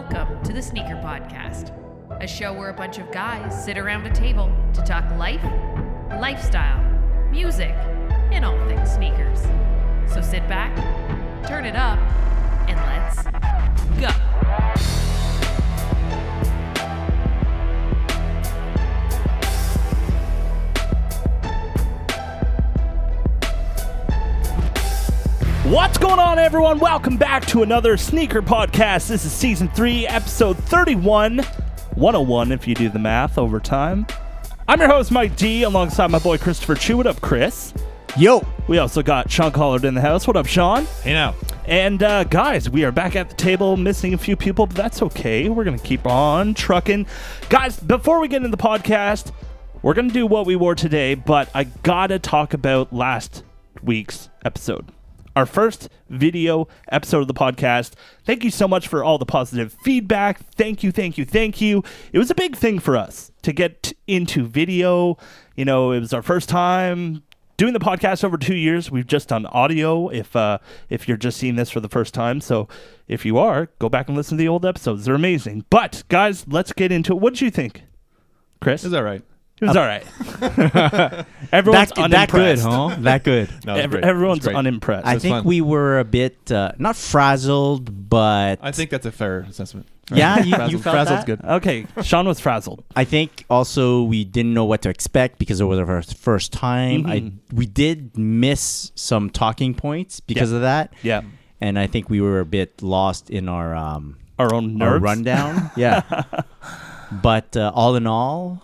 Welcome to the Sneaker Podcast, a show where a bunch of guys sit around a table to talk life, lifestyle, music, and all things sneakers. So sit back, turn it up, and let's go. What's going on, everyone? Welcome back to another Sneaker Podcast. This is Season 3, Episode 31. 101 if you do the math over time. I'm your host, Mike D, alongside my boy Christopher Chu. What up, Chris? Yo! We also got Sean Collard in the house. What up, Sean? Hey now. And guys, we are back at the table, missing a few people, but that's okay. We're going to keep on trucking. Guys, before we get into the podcast, we're going to do what we wore today, but I got to talk about last week's episode. Our first video episode of the podcast. Thank you so much for all the positive feedback. Thank you. It was a big thing for us to get into video. You know, it was our first time doing the podcast over 2 years. We've just done audio if you're just seeing this for the first time. So if you are, go back and listen to the old episodes. They're amazing. But guys, let's get into it. What did you think, Chris? It was all right. It was all right. Everyone's unimpressed. That good, huh? That good. No, it was great. Everyone's It was great. unimpressed. I think fun. we were a bit, not frazzled, but... I think that's a fair assessment. Yeah, you felt Frazzled's that? good. Okay, Sean was frazzled. I think also we didn't know what to expect because it was our first time. Mm-hmm. We did miss some talking points because of that. Yeah. And I think we were a bit lost in our Our own our nerves. rundown. Yeah. But all in all...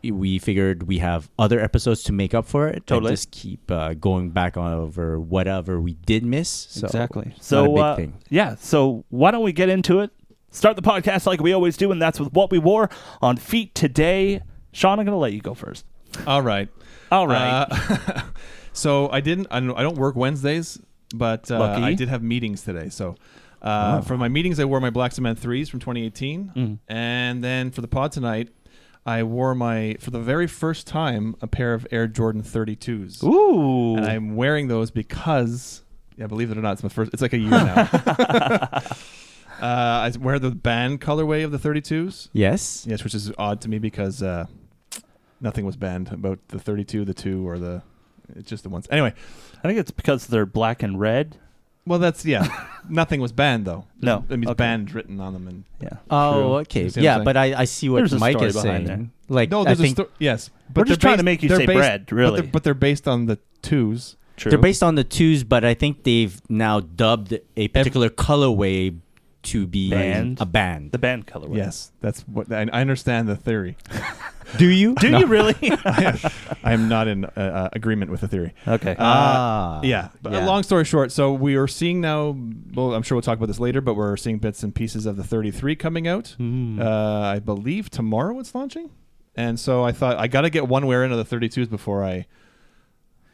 we figured we have other episodes to make up for it. Totally. And just keep going back over whatever we did miss. So Exactly. it's So, not a big thing. yeah. So why don't we get into it? Start the podcast like we always do, and that's with what we wore on feet today. Sean, I'm going to let you go first. All right. So I don't work Wednesdays, but Lucky. I did have meetings today. So for my meetings, I wore my Black Cement 3s from 2018. And then for the pod tonight, I wore for the very first time, a pair of Air Jordan 32s. Ooh. And I'm wearing those because, believe it or not, it's like a year now. I wear the band colorway of the 32s. Yes. Yes, which is odd to me because nothing was banned about the 32, the 2, or it's just the ones. Anyway. I think it's because they're black and red. Well, nothing was banned, though. No. I mean, Okay. band written on them. And Yeah. Oh, True. okay. You see what I'm Yeah, saying? but I see what There's a Mike story is behind saying. Like, no, I there's think yes. We're just trying to make you say bread, really. But they're based on the 2s. True. they're based on the 2s, but I think they've now dubbed a particular colorway to be Band? a band. The band colorway. Yes, that's what I understand the theory. Do you? Do you really? I am not in agreement with the theory. Okay. Yeah. But Yeah. long story short, so we are seeing now, well, I'm sure we'll talk about this later, but we're seeing bits and pieces of the 33 coming out. I believe tomorrow it's launching. And so I thought I got to get one wear into the 32s before I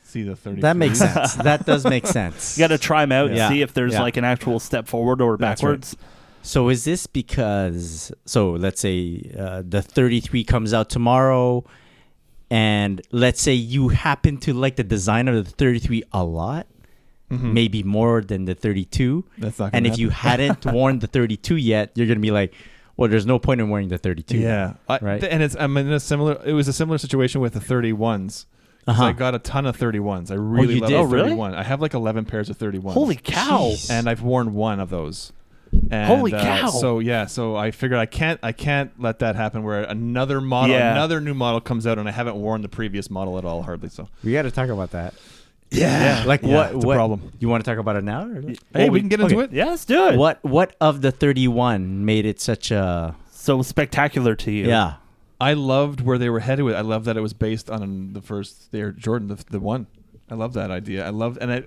see the 33s. That makes sense. That does make sense. You got to try them out and Yeah. see if there's Yeah. like an actual step forward or That's backwards. So is this because, let's say the 33 comes out tomorrow, and let's say you happen to like the design of the 33 a lot, maybe more than the 32. That's not gonna And if happen. you hadn't worn the 32 yet, you're going to be like, well, there's no point in wearing the 32. Yeah. Right. And it was a similar situation with the 31s. 'Cause I got a ton of 31s. I really you love did? the Oh, really? 31. I have like 11 pairs of 31s. Holy cow. Jeez. And I've worn one of those. And, Holy cow. So I figured I can't let that happen where another new model comes out and I haven't worn the previous model at all, hardly so. We got to talk about that. Yeah. Like Yeah, it's a problem. You want to talk about it now? Or? Hey, we can get into it. Yeah, let's do it. What of the 31 made it such a... So spectacular to you. Yeah. I loved where they were headed with. I love that it was based on the first Air Jordan, the one. I love that idea.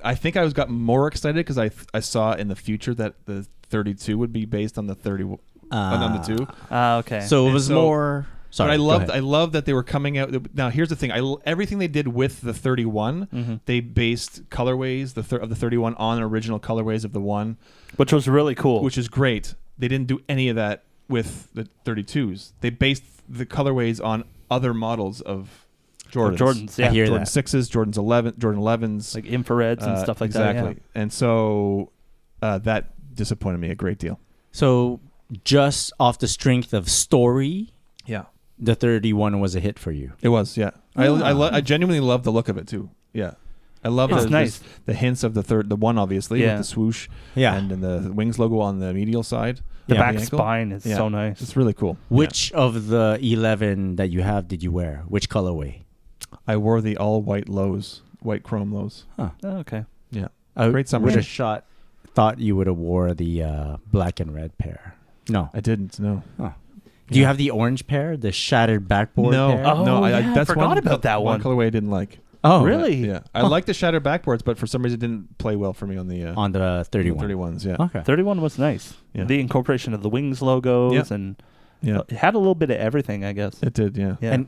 I think I got more excited because I saw in the future that the 32 would be based on the 30 on the 2. Okay. So it And was so- more... Sorry, But I loved that they were coming out. Now here's the thing: everything they did with the 31, they based colorways of the 31 on original colorways of the 1, which was really cool. which is great. They didn't do any of that with the 32s. They based the colorways on other models of Jordans. Yeah. I hear Jordan that. 6s, Jordan 11s, Like infrareds and stuff like exactly. that. And so that disappointed me a great deal. So just off the strength of story, Yeah. the 31 was a hit for you. It was, yeah. I genuinely love the look of it too. Yeah. I love It's the, nice. the hints of the one obviously Yeah. with the swoosh Yeah. and then the wings logo on the medial side. The Yeah. back ankle. spine is Yeah. so nice. It's really cool. Which of the 11 that you have did you wear? Which colorway? I wore the all white lows, white chrome lows. Oh, okay. Yeah. I Great summer would have shoe. thought you would have wore the black and red pair. No. I didn't, no. Oh. Do you have the orange pair, the shattered backboard No. pair? Oh, No, yeah, I that's forgot one, about that one. colorway I didn't like. Oh, Really? Yeah. I like the shattered backboards, but for some reason it didn't play well for me on the On the 31. 31s, yeah. Okay. 31 was nice. Yeah. The incorporation of the wings logos Yeah. and Yeah. it had a little bit of everything, I guess. It did, yeah. Yeah. And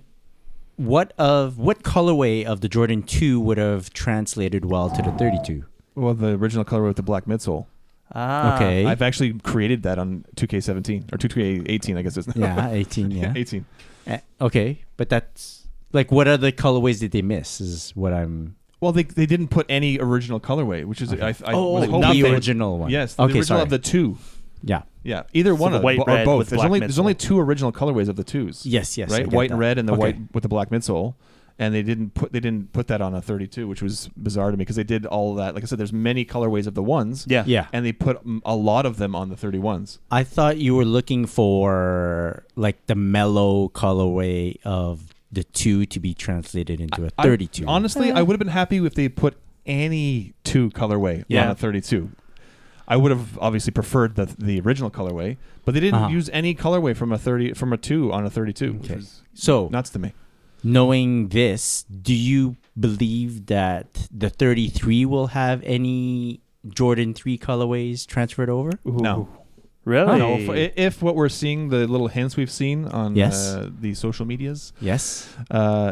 what colorway of the Jordan 2 would have translated well to the 32? Well, the original colorway with the black midsole. Okay. I've actually created that on 2K17 or 2K18, I guess it's now. Yeah, 18, yeah. 18. Okay, but that's like what other colorways did they miss is what I'm Well, they didn't put any original colorway, which is I was like hoping the original one. Yes, the Okay, original sorry. of the two. Yeah. Yeah, either one the of white, or red both. with There's black only midsole. two original colorways of the twos. Yes, I right, get white that. and red, and the Okay. white with the black midsole. And they didn't put that on a 32, which was bizarre to me because they did all that. Like I said, there's many colorways of the ones. Yeah. Yeah. And they put a lot of them on the 31s. I thought you were looking for like the mellow colorway of the 2 to be translated into a 32. Honestly, I would have been happy if they put any 2 colorway Yeah. on a 32. I would have obviously preferred the original colorway, but they didn't use any colorway from a 2 on a 32, which Okay. is So, nuts to me. knowing this, do you believe that the 33 will have any Jordan 3 colorways transferred over? No. Really? No, if what we're seeing, the little hints we've seen on Yes. the social medias, Yes.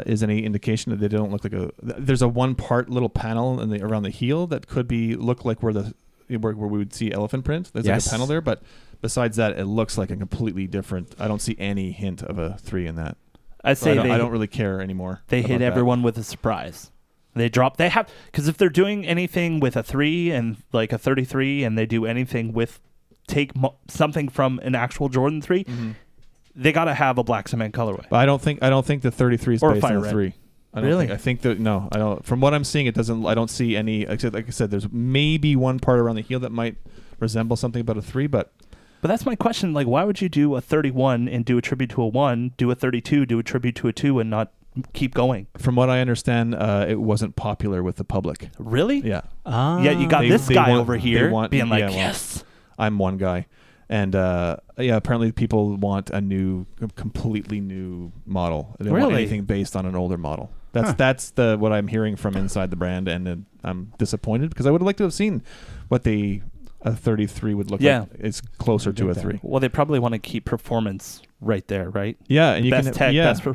is any indication that they don't look like there's a one part little panel around the heel that could look like where we would see elephant print. There's like Yes. a panel there, but besides that, it looks like a completely different. I don't see any hint of a 3 in that. I So say I don't really care anymore. they about hit that. everyone with a surprise. They have because if they're doing anything with a 3 and like a 33 and they do anything with something from an actual Jordan 3, they got to have a black cement colorway. But I don't think the 33 is Or based fire on the red. 3. I don't Really? think, I think that no, I don't. From what I'm seeing, it doesn't. I don't see any. Except like I said, there's maybe one part around the heel that might resemble something about a 3, but But that's my question. Like, why would you do a 31 and do a tribute to a 1, do a 32, do a tribute to a 2, and not keep going? from what I understand, it wasn't popular with the public. Really? Yeah, Yeah, you got They- this they guy want- over they here want- being like, yeah, well, yes. I'm one guy, and apparently people want a completely new model. They don't want Really? anything based on an older model. That's what I'm hearing from inside the brand, and I'm disappointed because I would have liked to have seen what a 33 would look Yeah. like. It's closer to a 3. Well, they probably want to keep performance right there, right? Yeah, and you Best can tech, yeah. best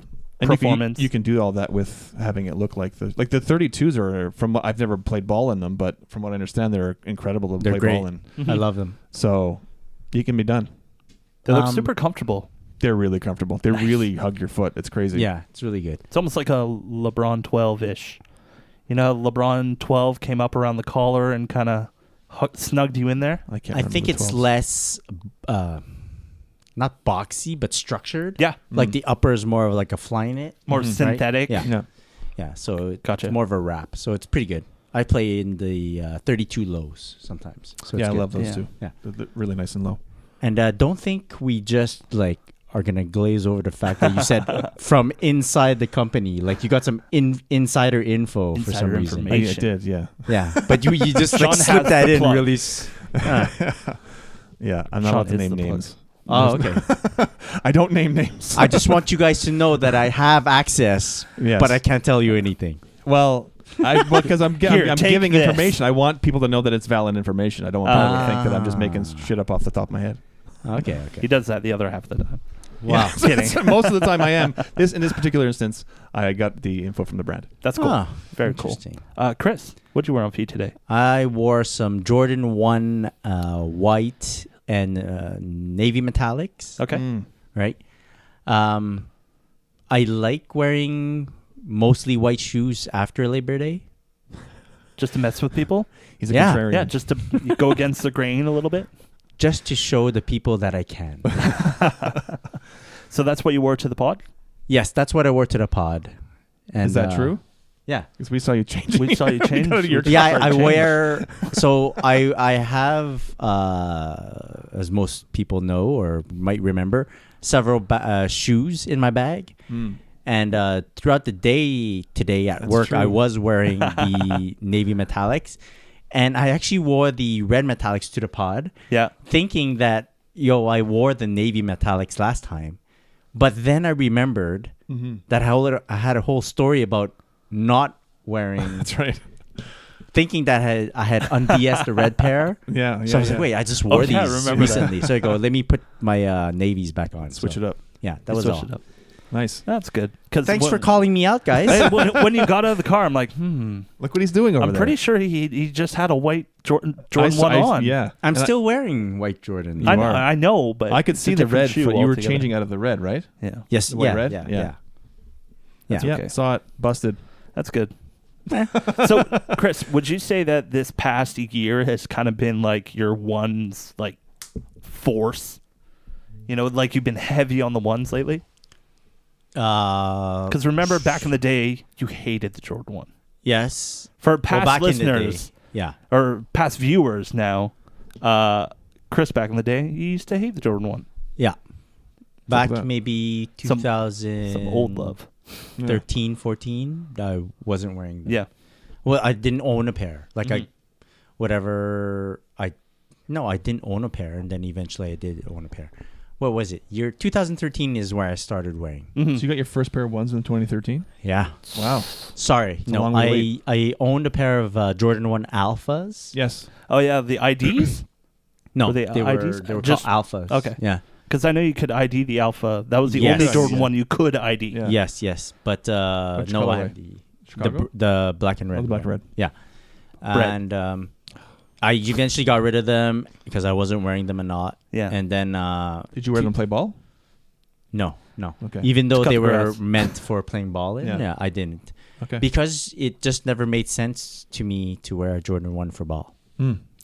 And performance. You can do all that with having it look like the 32s are from what I've never played ball in them, but from what I understand, they're incredible to They're play great. ball in. I love them. So you can be done. They look Um, super comfortable. They're really comfortable. They really hug your foot. It's crazy. Yeah, it's really good. It's almost like a LeBron 12-ish. You know, LeBron 12 came up around the collar and kind of snugged you in there. I can't. I remember think the it's 12s. less, not boxy, but structured. Yeah. Like the upper is more of like a fly knit. More Right? synthetic. Yeah. Yeah. Yeah, so it's Gotcha. more of a wrap. So it's pretty good. I play in the 32 lows sometimes. So Yeah, it's I good. love those Yeah. too. Yeah. They're really nice and low. And don't think we just like are gonna glaze over the fact that you said from inside the company. Like you got some insider info for some Insider reason. information. I did. Yeah. Yeah, but you just Sean like slipped has that the in plug. really. Yeah. I'm not Sean allowed to is name the plug. names. Oh, okay. I don't name names. I just want you guys to know that I have access, Yes. but I can't tell you anything. Well, because I'm Here, I'm take giving this. information. I want people to know that it's valid information. I don't want people to think that I'm just making shit up off the top of my head. Okay, He okay. does that the other half of the time. Wow. Kidding. Most of the time I am. In this particular instance, I got the info from the brand. That's cool. Ah, Very cool. interesting. Chris, what'd you wear on feet today? I wore some Jordan 1 white and navy metallics. Okay. Right? I like wearing mostly white shoes after Labor Day. Just to mess with people? He's a Yeah. contrarian. Yeah, just to go against the grain a little bit. just to show the people that I can. So that's what you wore to the pod? Yes, that's what I wore to the pod. And, Is that true? Yeah. Because we saw you change. We saw you change. Yeah, I wear. So I have, as most people know or might remember, several shoes in my bag. And throughout the day today at work, I was wearing the navy metallics, and I actually wore the red metallics to the pod. Yeah. Thinking that I wore the navy metallics last time, but then I remembered that I had a whole story about not wearing. That's right. Thinking that I had un-DS'd the red pair. Yeah. So I was like, wait, I just wore these remember recently. So I go, let me put my navies back on. Switch it up. Yeah, that was all. It up. Nice. That's good. Thanks for calling me out, guys. When you got out of the car, I'm like, Look what he's doing over I'm there. pretty sure he just had a white Jordan 1 on. Yeah. I'm still wearing white Jordan. I know, but I could it's see a the different red. shoe You were altogether. changing out of the red, right? Yeah. Yes, The white yeah, red? yeah, Yeah. yeah. Yeah. Okay. Saw it. Busted. That's good. So, Chris, would you say that this past year has kind of been like your ones, like, force? Like you've been heavy on the ones lately? Because remember, back in the day, you hated the Jordan 1. Yes. For past back in the listeners, day, yeah. or past viewers now, Chris, back in the day, you used to hate the Jordan 1. Yeah. Back that. maybe 2000. Some old love. 13, 14, I wasn't wearing them. Yeah. Well, I didn't own a pair. Like I didn't own a pair, and then eventually I did own a pair. What was it? Year 2013 is where I started wearing. So you got your first pair of ones in 2013? Yeah. Wow. Sorry. a No, long way I owned a pair of Jordan 1 Alphas. Yes. Oh, yeah, the IDs? No, Were they they IDs? were Just- called Alphas. okay. Yeah. Because I know you could ID the Alpha. That was the Yes. only Jordan Yeah. 1 you could ID. Yeah. Yes. But Which no, I colorway? had Chicago? the black and red. Oh, the black and one. red. Yeah. Red. And I eventually got rid of them because I wasn't wearing them a lot. Yeah. And then Did you wear them to play ball? No. Okay. Even though cut they the were grass. meant for playing ball in, Yeah. I didn't. Okay. Because it just never made sense to me to wear a Jordan 1 for ball.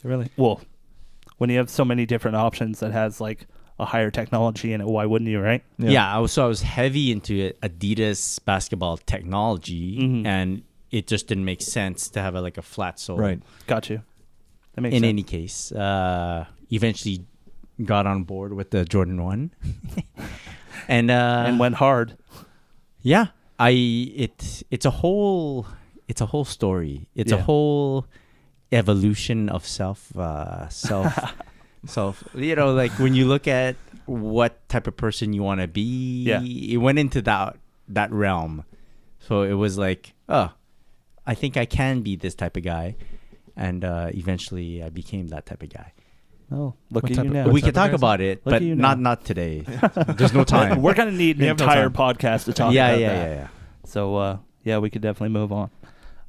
Really? Well, when you have so many different options that has like a higher technology in it, why wouldn't you, right? Yeah, I was heavy into Adidas basketball technology, and it just didn't make sense to have a flat sole. Right. Got you. That makes In sense. any case, eventually got on board with the Jordan 1. and went hard. yeah, it's a whole story. It's a whole evolution of self like when you look at what type of person you want to be, it went into that realm. So it was like, oh, I think I can be this type of guy, and eventually I became that type of guy. Oh, look What at type you of- now. what We type could of talk guys? about it, Look but at you now. not today. There's no time. We're gonna need an We have no entire time. podcast to talk yeah, about yeah, that. yeah, yeah. So we could definitely move on.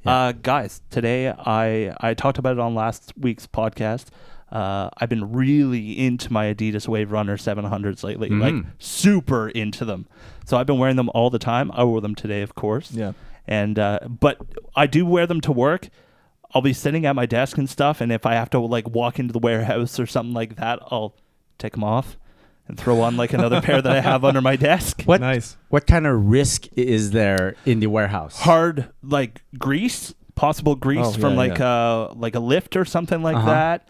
Yeah. Guys, today I talked about it on last week's podcast. I've been really into my Adidas Wave Runner 700s lately, like super into them. So I've been wearing them all the time. I wore them today, of course. Yeah. And but I do wear them to work. I'll be sitting at my desk and stuff, and if I have to walk into the warehouse or something like that, I'll take them off and throw on another pair that I have under my desk. What Nice. What kind of risk is there in the warehouse? Hard grease, possible grease Oh, from yeah, a lift or something like that.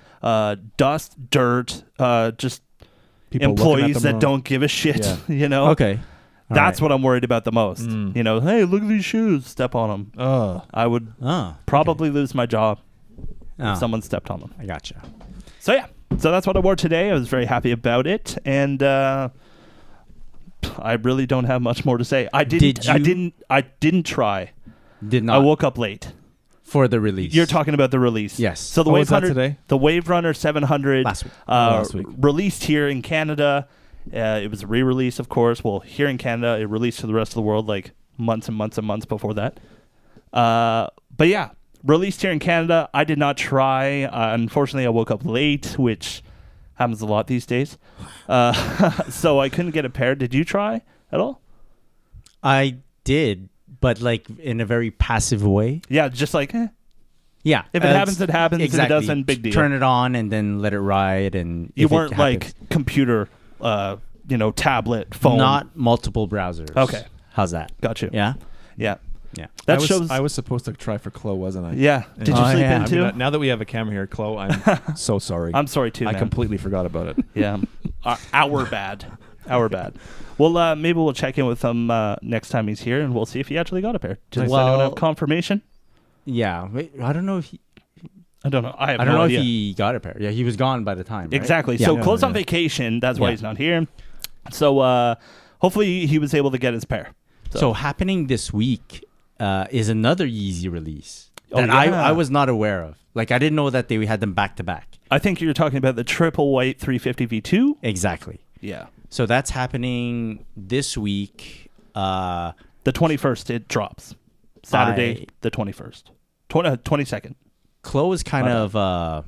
Dust, dirt, just People looking at employees them that wrong. don't give a shit. Yeah. Okay. That's what I'm worried about the most. Hey, look at these shoes. Step on them. I would probably lose my job if someone stepped on them. I gotcha. So yeah, so that's what I wore today. I was very happy about it, and I really don't have much more to say. I didn't try. Did not. I woke up late. For the release. You're talking about the release. Yes. So the Oh, Wave was that Runner today? The Wave Runner 700 Last week. Last week. released here in Canada. It was a re-release, of course. Well, here in Canada, it released to the rest of the world months and months and months before that. But yeah, released here in Canada. I did not try. Unfortunately, I woke up late, which happens a lot these days. So I couldn't get a pair. Did you try at all? I did, but in a very passive way. Yeah, just Yeah. If it happens, it happens. Exactly. If it doesn't, big deal. Turn it on and then let it ride. And You if it weren't like happens- computer, tablet, phone. not multiple browsers. Okay. How's that? Got you. Yeah. Yeah. Yeah. That I shows. was supposed to try for Chloe, wasn't I? Yeah. Did you Oh, sleep yeah. in I'm too? now that we have a camera here, Chloe, I'm so sorry. I'm sorry too. I man. completely forgot about it. Yeah. Our bad. Our bad. Well, maybe we'll check in with him next time he's here, and we'll see if he actually got a pair. Does Well- anyone have confirmation? Yeah. Wait, I don't know if I don't know. I have I don't no know idea. if he got a pair. Yeah, he was gone by the time. Right? Exactly. Yeah. So Yeah, Chloe's on yeah. vacation. That's why Yeah. he's not here. So hopefully he was able to get his pair. So happening this week is another Yeezy release Oh, that yeah. I was not aware of. Like I didn't know that they had them back to back. I think you're talking about the triple white 350 V2. Exactly. Yeah. So that's happening this week. The 21st it drops. Saturday the 21st. 22nd. Chloe is kind My of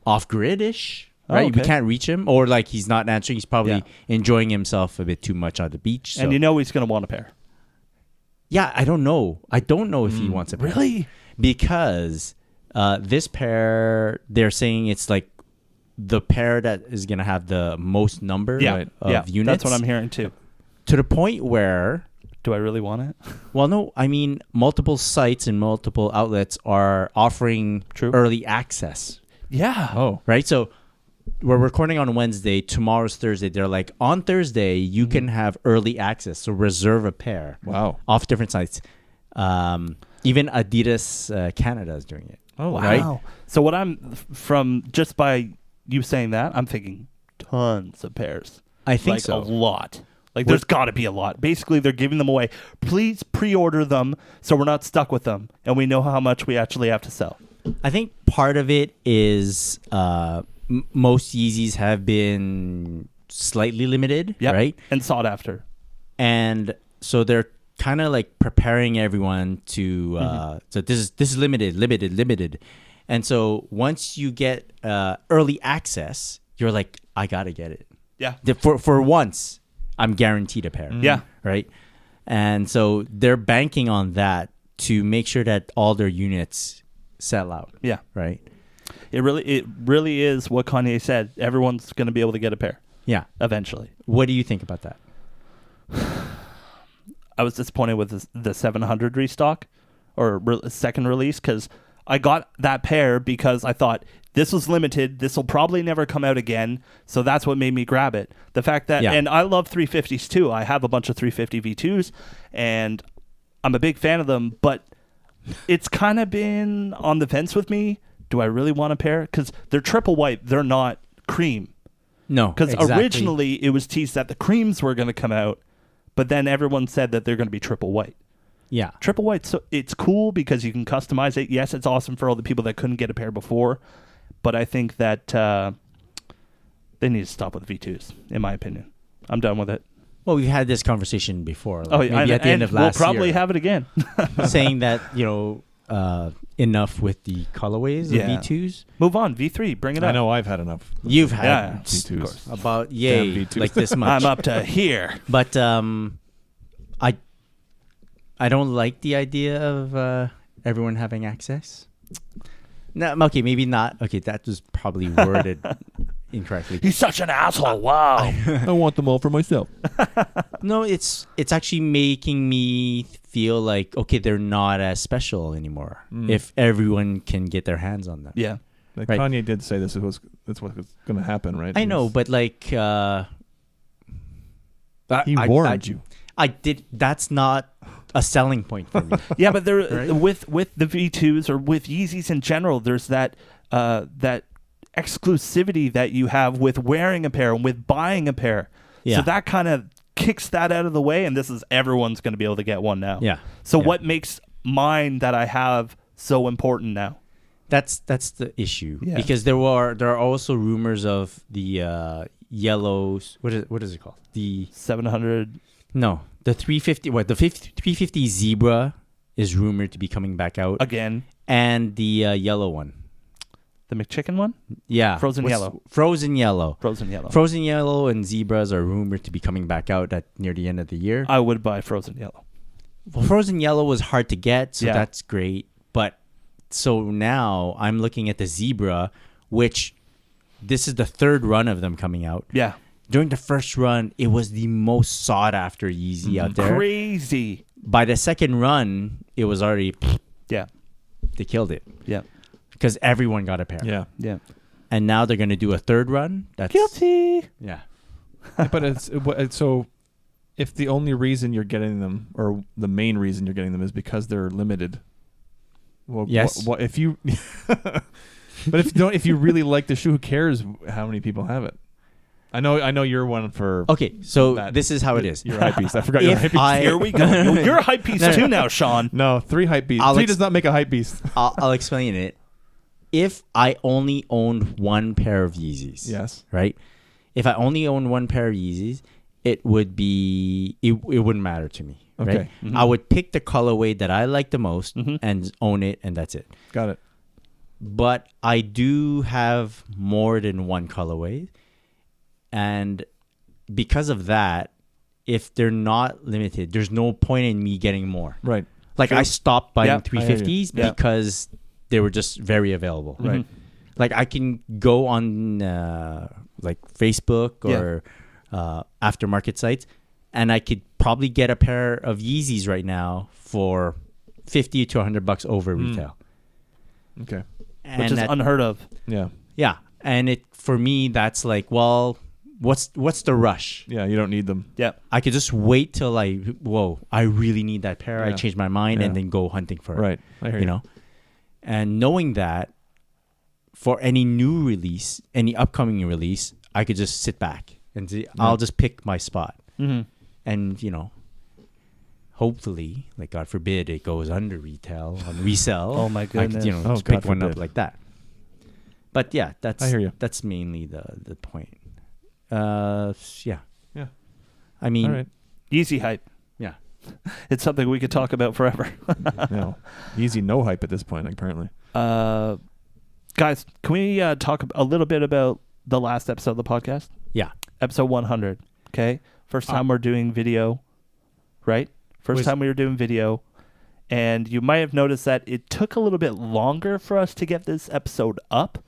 off-grid-ish, Oh, right? We okay. can't reach him, or like he's not answering. He's probably Yeah. enjoying himself a bit too much on the beach. So. And you know he's going to want a pair. Yeah, I don't know. I don't know if he wants a pair. Really? Because this pair, they're saying it's like the pair that is going to have the most number Yeah. of yeah. units. That's what I'm hearing too. To the point where, Do I really want it? well, no, I mean, multiple sites and multiple outlets are offering True. early access, Yeah. Oh. right? So we're recording on Wednesday. Tomorrow's Thursday. They're like, on Thursday, you can have early access. So reserve a pair Wow. off different sites. Even Adidas Canada is doing it. Oh, Wow. Right? So what from just by you saying that, I'm thinking tons of pairs. I think like so. a lot. Like there's got to be a lot. Basically, they're giving them away. Please pre-order them so we're not stuck with them and we know how much we actually have to sell. I think part of it is most Yeezys have been slightly limited, Yep. right? And sought after. And so they're kind of like preparing everyone to so this is limited. And so once you get early access, you're like, I gotta get it. Yeah. For once, I'm guaranteed a pair. Yeah. Right. And so they're banking on that to make sure that all their units sell out. Yeah. Right. It really is what Kanye said. Everyone's going to be able to get a pair Yeah. eventually. What do you think about that? I was disappointed with the 700 restock or second release because I got that pair because I thought this was limited. This will probably never come out again. So that's what made me grab it. The fact that, Yeah. and I love 350s too. I have a bunch of 350 V2s and I'm a big fan of them, but it's kind of been on the fence with me. Do I really want a pair? Because they're triple white. They're not cream. No. Because exactly. originally it was teased that the creams were going to come out, but then everyone said that they're going to be triple white. Yeah. Triple white, so it's cool because you can customize it. Yes, it's awesome for all the people that couldn't get a pair before, but I think that they need to stop with V2s, in my opinion. I'm done with it. Well, we've had this conversation before. Like maybe and- at the end and of last we'll probably year, have it again. saying that, enough with the colorways Yeah. of V2s. Move on, V3, bring it up. I know I've had enough. You've had Yeah, V2s. of course. about Damn yay V2s. like this much. I'm up to here. But I don't like the idea of everyone having access. No, okay, maybe not. Okay, that was probably worded incorrectly. He's such an asshole. Wow. I want them all for myself. No, it's actually making me feel like, okay, they're not as special anymore if everyone can get their hands on them. Yeah. Like Right. Kanye did say that's what's going to happen, right? I know, but like he I warned you. I did. That's not a selling point for me. Yeah, but there Right? with the V2s or with Yeezys in general, there's that exclusivity that you have with wearing a pair and with buying a pair. Yeah. So that kind of kicks that out of the way, and this is everyone's going to be able to get one now. Yeah. So Yeah. what makes mine that I have so important now? That's the issue. Yeah. Because there are also rumors of the yellows. What is it called? The 700. no, the 350. What the 350 Zebra is rumored to be coming back out, Again, and the yellow one. the McChicken one? Yeah, Frozen yellow. Frozen yellow. Frozen yellow. Frozen yellow and zebras are rumored to be coming back out near the end of the year. I would buy frozen yellow. Well, frozen yellow was hard to get, so Yeah. that's great. But so now I'm looking at the Zebra, which this is the third run of them coming out. Yeah. During the first run, it was the most sought after Yeezy out there. Crazy. By the second run, it was already Yeah. they killed it Yeah. because everyone got a pair. Yeah. Yeah. And now they're gonna do a third run. That's Guilty. Yeah. But it's so if the only reason you're getting them, or the main reason you're getting them, is because they're limited. Well, Yes. What if you? But if you really like the shoe, who cares how many people have it? I know you're one for. Okay, so that. this is how it is. You're a hype beast. I forgot you're a hype beast. Here we go. You're a hype piece too now, Sean. No, 3 hype beasts. Alex- 3 does not make a hype beast. I'll explain it. If I only owned one pair of Yeezys, Yes. right? If I only owned one pair of Yeezys, it would be it wouldn't matter to me. Okay. Right? Mhm. I would pick the colorway that I like the most Mhm. and own it, and that's it. Got it. But I do have more than one colorway, and because of that, if they're not limited, there's no point in me getting more. Right. Like True. I stopped buying Yeah, I hear you. 350s Yeah. because they were just very available. Right. Mhm. Like I can go on like Facebook Yeah. or aftermarket sites, and I could probably get a pair of Yeezys right now for $50 to $100 over retail. Okay. And Which is that- unheard of. Yeah. yeah, and it for me that's like, well, what's the rush? Yeah. You don't need them. Yeah. I could just wait till I really need that pair. I Yeah. change my mind and Yeah. then go hunting for it. Right. I hear You know, and knowing that for any new release, any upcoming release, I could just sit back and see, I'll just pick my spot. Mm-hmm. And hopefully, like God forbid, it goes under retail on resell. Oh, my I could, goodness. Oh, just pick God one up forbid. like that. But yeah, I hear you. That's mainly the point. Yeah. Yeah. I mean, All right. Yeezy hype. yeah. It's something we could talk about forever. No. Easy no hype at this point, apparently. Guys, can we talk a little bit about the last episode of the podcast? Yeah. Episode 100. Okay. First time we're doing video, right? First time we were doing video. And you might have noticed that it took a little bit longer for us to get this episode up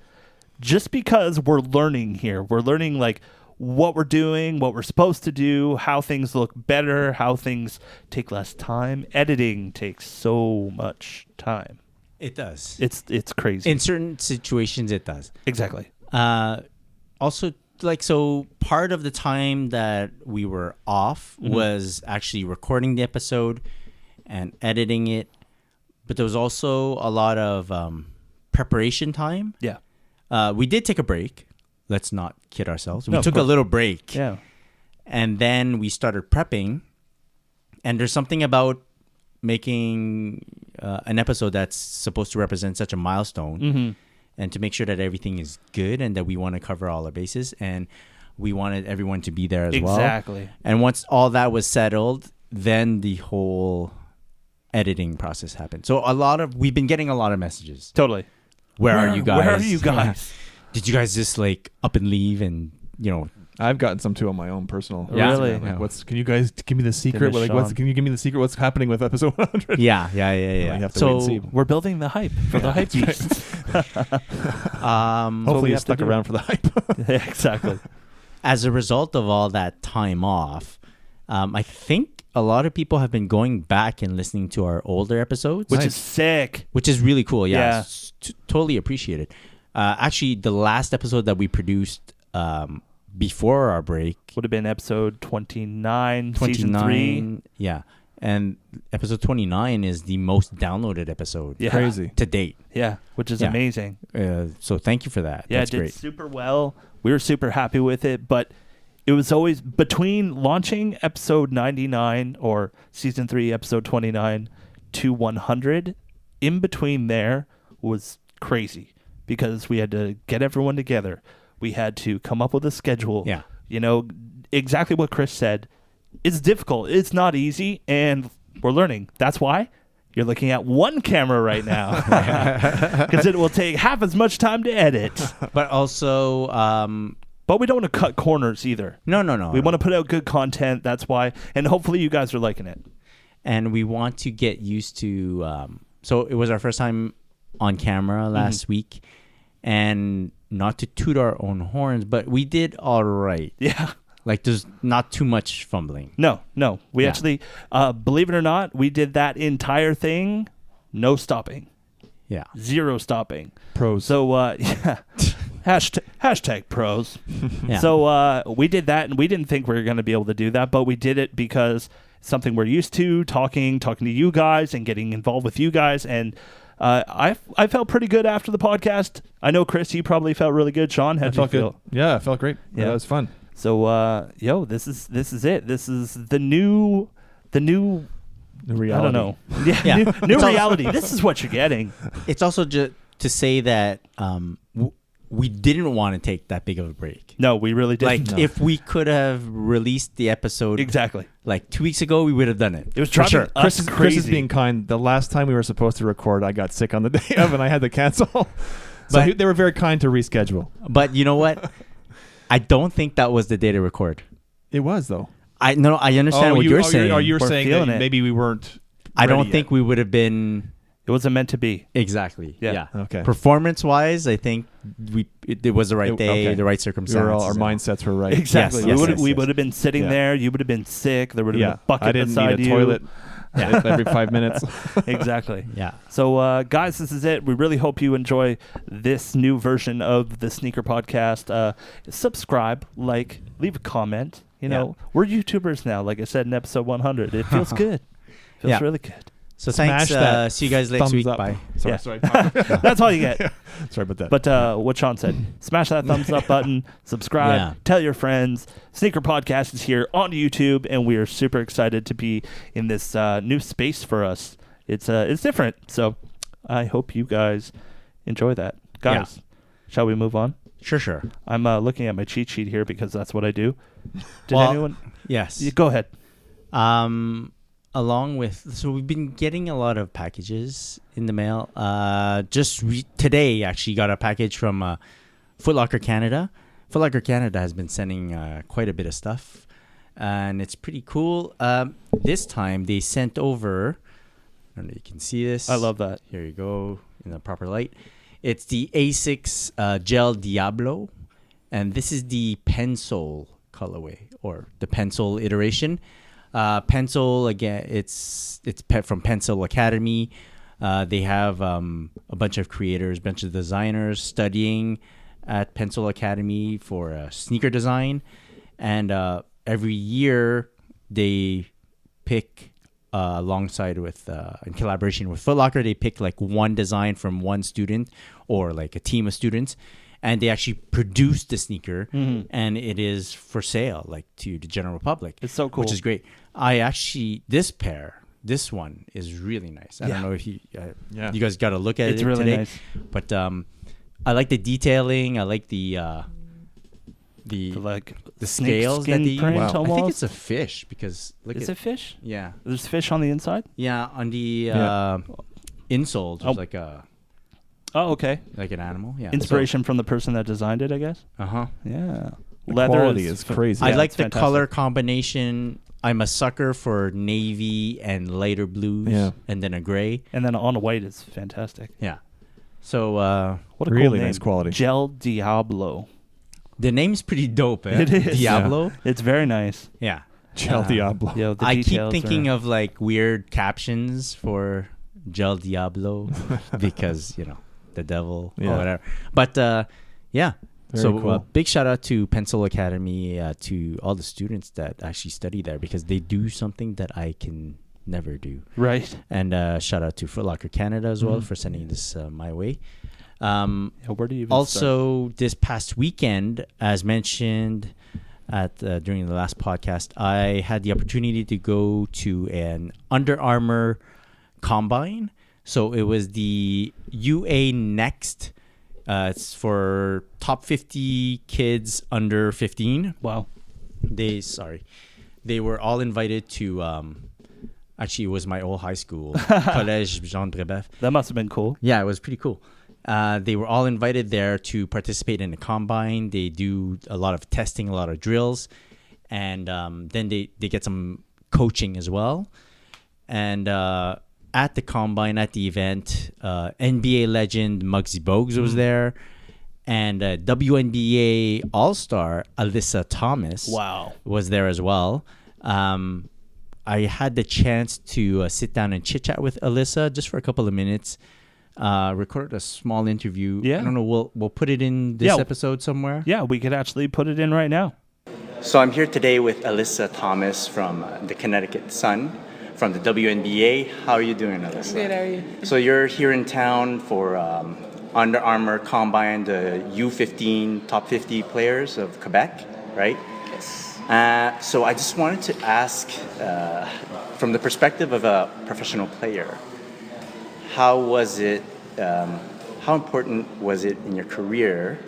just because we're learning here. We're learning like what we're doing, what we're supposed to do, how things look better, how things take less time. Editing takes so much time. It does. It's crazy. In certain situations, it does. Exactly. Also, like, so part of the time that we were off was actually recording the episode and editing it, but there was also a lot of preparation time. Yeah. We did take a break. Let's not kid ourselves. We No, of took a course. little break. Yeah. And then we started prepping. And there's something about making an episode that's supposed to represent such a milestone. Mm-hmm. And to make sure that everything is good and that we want to cover all our bases, and we wanted everyone to be there as well. Exactly. And once all that was settled, then the whole editing process happened. So we've been getting a lot of messages. Totally. Where are you guys? Where are you guys? Did you guys just like up and leave and I've gotten some too on my own personal. Yeah. Instagram. Really? Like, Yeah. Can you guys give me the secret? Goodness, Like, Sean. can you give me the secret? What's happening with episode 100? Yeah. You have to So wait and see. We're building the hype for the hype beast. Hopefully we you have to stuck do. around for the hype. Yeah, exactly. as a result of all that time off, I think a lot of people have been going back and listening to our older episodes, Which is sick. which is really cool. Yeah, Yeah. Totally appreciate it. Actually, the last episode that we produced before our break, Would have been episode 29, season 3. 29, yeah, and episode 29 is the most downloaded episode Yeah. Crazy. to date. Yeah, which is Yeah. amazing. So thank you for that. Yeah, That's it did great. super well. We were super happy with it, but it was always between launching episode 99 or season 3, episode 29 to 100. In between there was crazy because we had to get everyone together. We had to come up with a schedule. Yeah. You know, exactly what Chris said. It's difficult. It's not easy, and we're learning. That's why you're looking at one camera right now because it will take half as much time to edit. But also, But we don't want to cut corners either. no. We want to put out good content. That's why. And hopefully you guys are liking it. And we want to get used to. So it was our first time on camera last week, and not to toot our own horns, but we did all right. Yeah. Like, there's not too much fumbling. No. We Yeah. actually, believe it or not, we did that entire thing, no stopping, Yeah. 0 stopping. Pros. So, yeah. Hashtag pros. Yeah. So we did that, and we didn't think we were going to be able to do that, but we did it because it's something we're used to, talking to you guys and getting involved with you guys. And I felt pretty good after the podcast. I know, Chris, you probably felt really good. Sean, how I did you felt feel? good. Yeah, I felt great. Yeah. Yeah, it was fun. So, this is it. This is the new. The reality. I don't know. Yeah, Yeah. new reality. This is what you're getting. It's also just to say that we didn't want to take that big of a break. No, we really didn't. Like, if we could have released the episode Exactly. like 2 weeks ago, we would have done it. It was For driving sure. us Chris crazy. is being kind. The last time we were supposed to record, I got sick on the day of, and I had to cancel. They were very kind to reschedule. But you know what? I don't think that was the day to record. It was, though. I understand what you're saying. You're We're saying feeling that it. maybe we weren't. I don't ready think yet. we would have been It wasn't meant to be. exactly. Yeah. Okay. Performance-wise, I think it was the right day, Okay. the right Our circumstances. mindsets were right. Exactly. Yes, we yes. would have been sitting Yeah. there. You would have been sick. There would have been Yeah. a bucket I didn't beside need a you. toilet every 5 minutes. Exactly. Yeah. So, guys, this is it. We really hope you enjoy this new version of the Sneaker Podcast. Subscribe, like, leave a comment. You know, we're YouTubers now. Like I said in episode 100, it feels good. Feels Yeah. really good. So Smash thanks. that See you guys next thumbs week. up. Bye. Sorry, Yeah. sorry. That's all you get. Sorry about that. But what Sean said, smash that thumbs up button, subscribe, Yeah. tell your friends. Sneaker Podcast is here on YouTube, and we are super excited to be in this new space for us. It's different, so I hope you guys enjoy that. Guys, shall we move on? Sure. I'm looking at my cheat sheet here because that's what I do. Did Well, anyone? Yes. Yeah, go ahead. Along with, so we've been getting a lot of packages in the mail. Today, actually, got a package from Foot Locker Canada. Foot Locker Canada has been sending quite a bit of stuff, and it's pretty cool. This time, they sent over, I don't know if you can see this. I love that. Here you go, in the proper light. It's the A6 Gel Diablo, and this is the pencil colorway, or the pencil iteration. Pencil, again, it's from Pencil Academy. They have a bunch of creators, bunch of designers studying at Pencil Academy for sneaker design. And every year they pick alongside with, in collaboration with Foot Locker, they pick like one design from one student or like a team of students. And they actually produce the sneaker, and it is for sale, like to the general public. It's so cool. Which is great. This one is really nice. I don't know if you guys got to look at It's it really today. nice. But I like the detailing. I like the Like scales that skin they use. print I think almost? it's a fish because look Is at it fish? yeah. There's fish on the inside? Yeah, on the Yeah. insole, there's Oh. Oh, okay. like an animal. Yeah. Inspiration from the person that designed it, I guess. Yeah. The Leather quality is crazy. I Yeah, like it's the fantastic. color combination. I'm a sucker for navy and lighter blues, Yeah. and then a gray. And then on white is fantastic. Yeah. So What a Really cool name. nice quality. Gel Diablo. the name's pretty dope. Eh? It is. Diablo. It's very nice. Yeah. Gel Diablo. Yo, the I keep details thinking are- of like weird captions for Gel Diablo because the devil or Yeah. whatever. But yeah. Very So cool. big shout out to Pencil Academy, to all the students that actually study there because they do something that I can never do. Right. And shout out to Foot Locker Canada as well for sending this my way. Yeah, where do you even start? Also, this past weekend, as mentioned at during the last podcast, I had the opportunity to go to an Under Armour Combine. So it was the UA Next. It's for top 50 kids under 15. Wow. They were all invited to. Actually, it was my old high school, Collège Jean Brébeuf. That must have been cool. Yeah, it was pretty cool. They were all invited there to participate in the combine. They do a lot of testing, a lot of drills, and then they get some coaching as well. And at the combine, at the event, NBA legend Muggsy Bogues was there, and WNBA All-Star Alissa Thomas was there as well. I had the chance to sit down and chit-chat with Alyssa just for a couple of minutes. Recorded a small interview. Yeah. I don't know, we'll put it in this episode somewhere. Yeah, we could actually put it in right now. So I'm here today with Alissa Thomas from the Connecticut Sun, from the WNBA. How are you doing, Alyssa? Good, how are you? So you're here in town for Under Armour Combine, the U15 top 50 players of Quebec, right? Yes. So I just wanted to ask, from the perspective of a professional player, how was it, how important was it in your career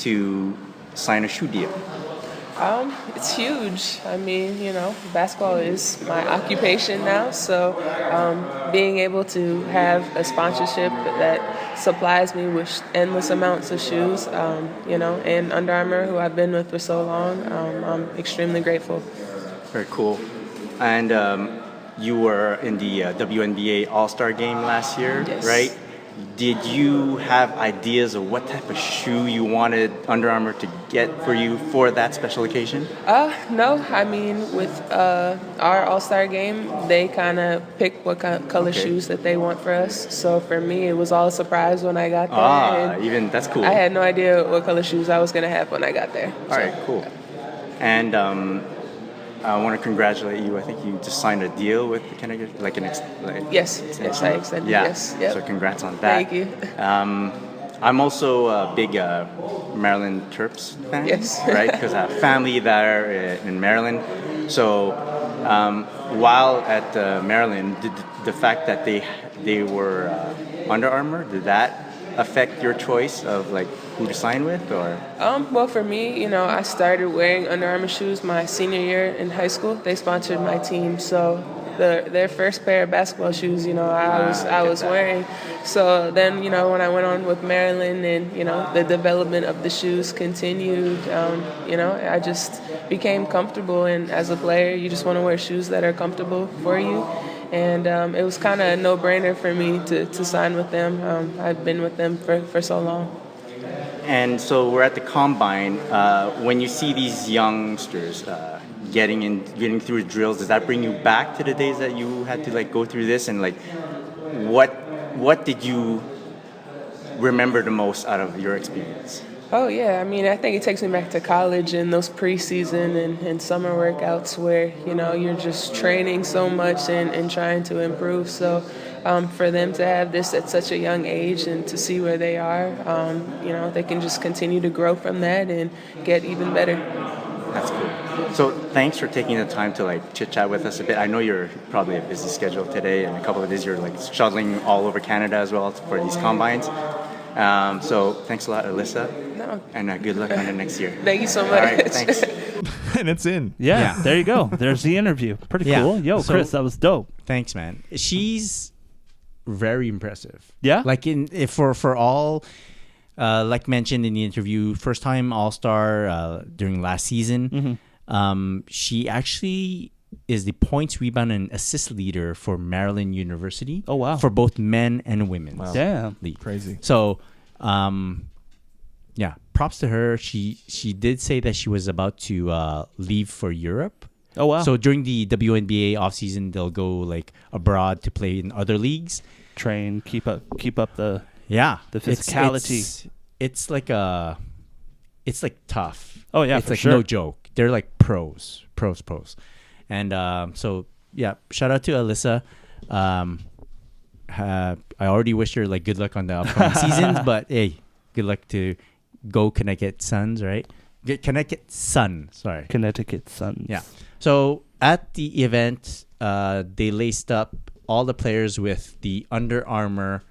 to sign a shoe deal? It's huge. I mean, basketball is my occupation now, so being able to have a sponsorship that supplies me with endless amounts of shoes, and Under Armour, who I've been with for so long, I'm extremely grateful. Very cool. And you were in the WNBA All-Star game last year, Yes. right? Did you have ideas of what type of shoe you wanted Under Armour to get for you for that special occasion? No. I mean, with our All-Star game, they kind of pick what color shoes that they want for us. So for me, it was all a surprise when I got there. And That's cool. I had no idea what color shoes I was going to have when I got there. All right, cool. And I want to congratulate you. I think you just signed a deal with the Connecticut, Yes, I extended. Yeah. Yes. Yep. So congrats on that. Thank you. I'm also a big Maryland Terps fan. Yes. Right, because I have family there in Maryland. So while at Maryland, did the fact that they were Under Armour, did that affect your choice of who to sign with, or? Well, for me, I started wearing Under Armour shoes my senior year in high school. They sponsored my team, so their first pair of basketball shoes, I was wearing. So then, when I went on with Maryland and the development of the shoes continued, I just became comfortable. And as a player, you just want to wear shoes that are comfortable for you. And it was kind of a no-brainer for me to sign with them. I've been with them for so long. And so we're at the Combine. When you see these youngsters getting through drills, does that bring you back to the days that you had to go through this? And what did you remember the most out of your experience? Oh, yeah. I mean, I think it takes me back to college and those preseason and summer workouts where, you're just training so much and trying to improve. So for them to have this at such a young age and to see where they are, they can just continue to grow from that and get even better. That's cool. So thanks for taking the time to chit-chat with us a bit. I know you're probably a busy schedule today, and a couple of days you're shuttling all over Canada as well for these combines. So thanks a lot, Alyssa. No. And good luck on the next year. Thank you so much. All right, thanks. And it's in. Yeah, there you go. There's the interview. Pretty cool. Yo, So- Chris, that was dope. Thanks, man. She's very impressive. Yeah? For all, like mentioned in the interview, first time All-Star during last season. She actually is the points, rebound, and assist leader for Maryland University. Oh, wow. For both men and women's Damn. league. Crazy. So, props to her. She did say that she was about to leave for Europe. Oh, wow. So during the WNBA offseason, they'll go abroad to play in other leagues. Train, keep up the The physicality. It's tough. Oh, yeah, it's for sure. no joke. They're pros. And shout out to Alyssa. I already wish her good luck on the upcoming seasons, but hey, good luck to go Connecticut Suns, right? Connecticut Sun, sorry. Connecticut Suns. Yeah. So at the event, they laced up all the players with the Under Armour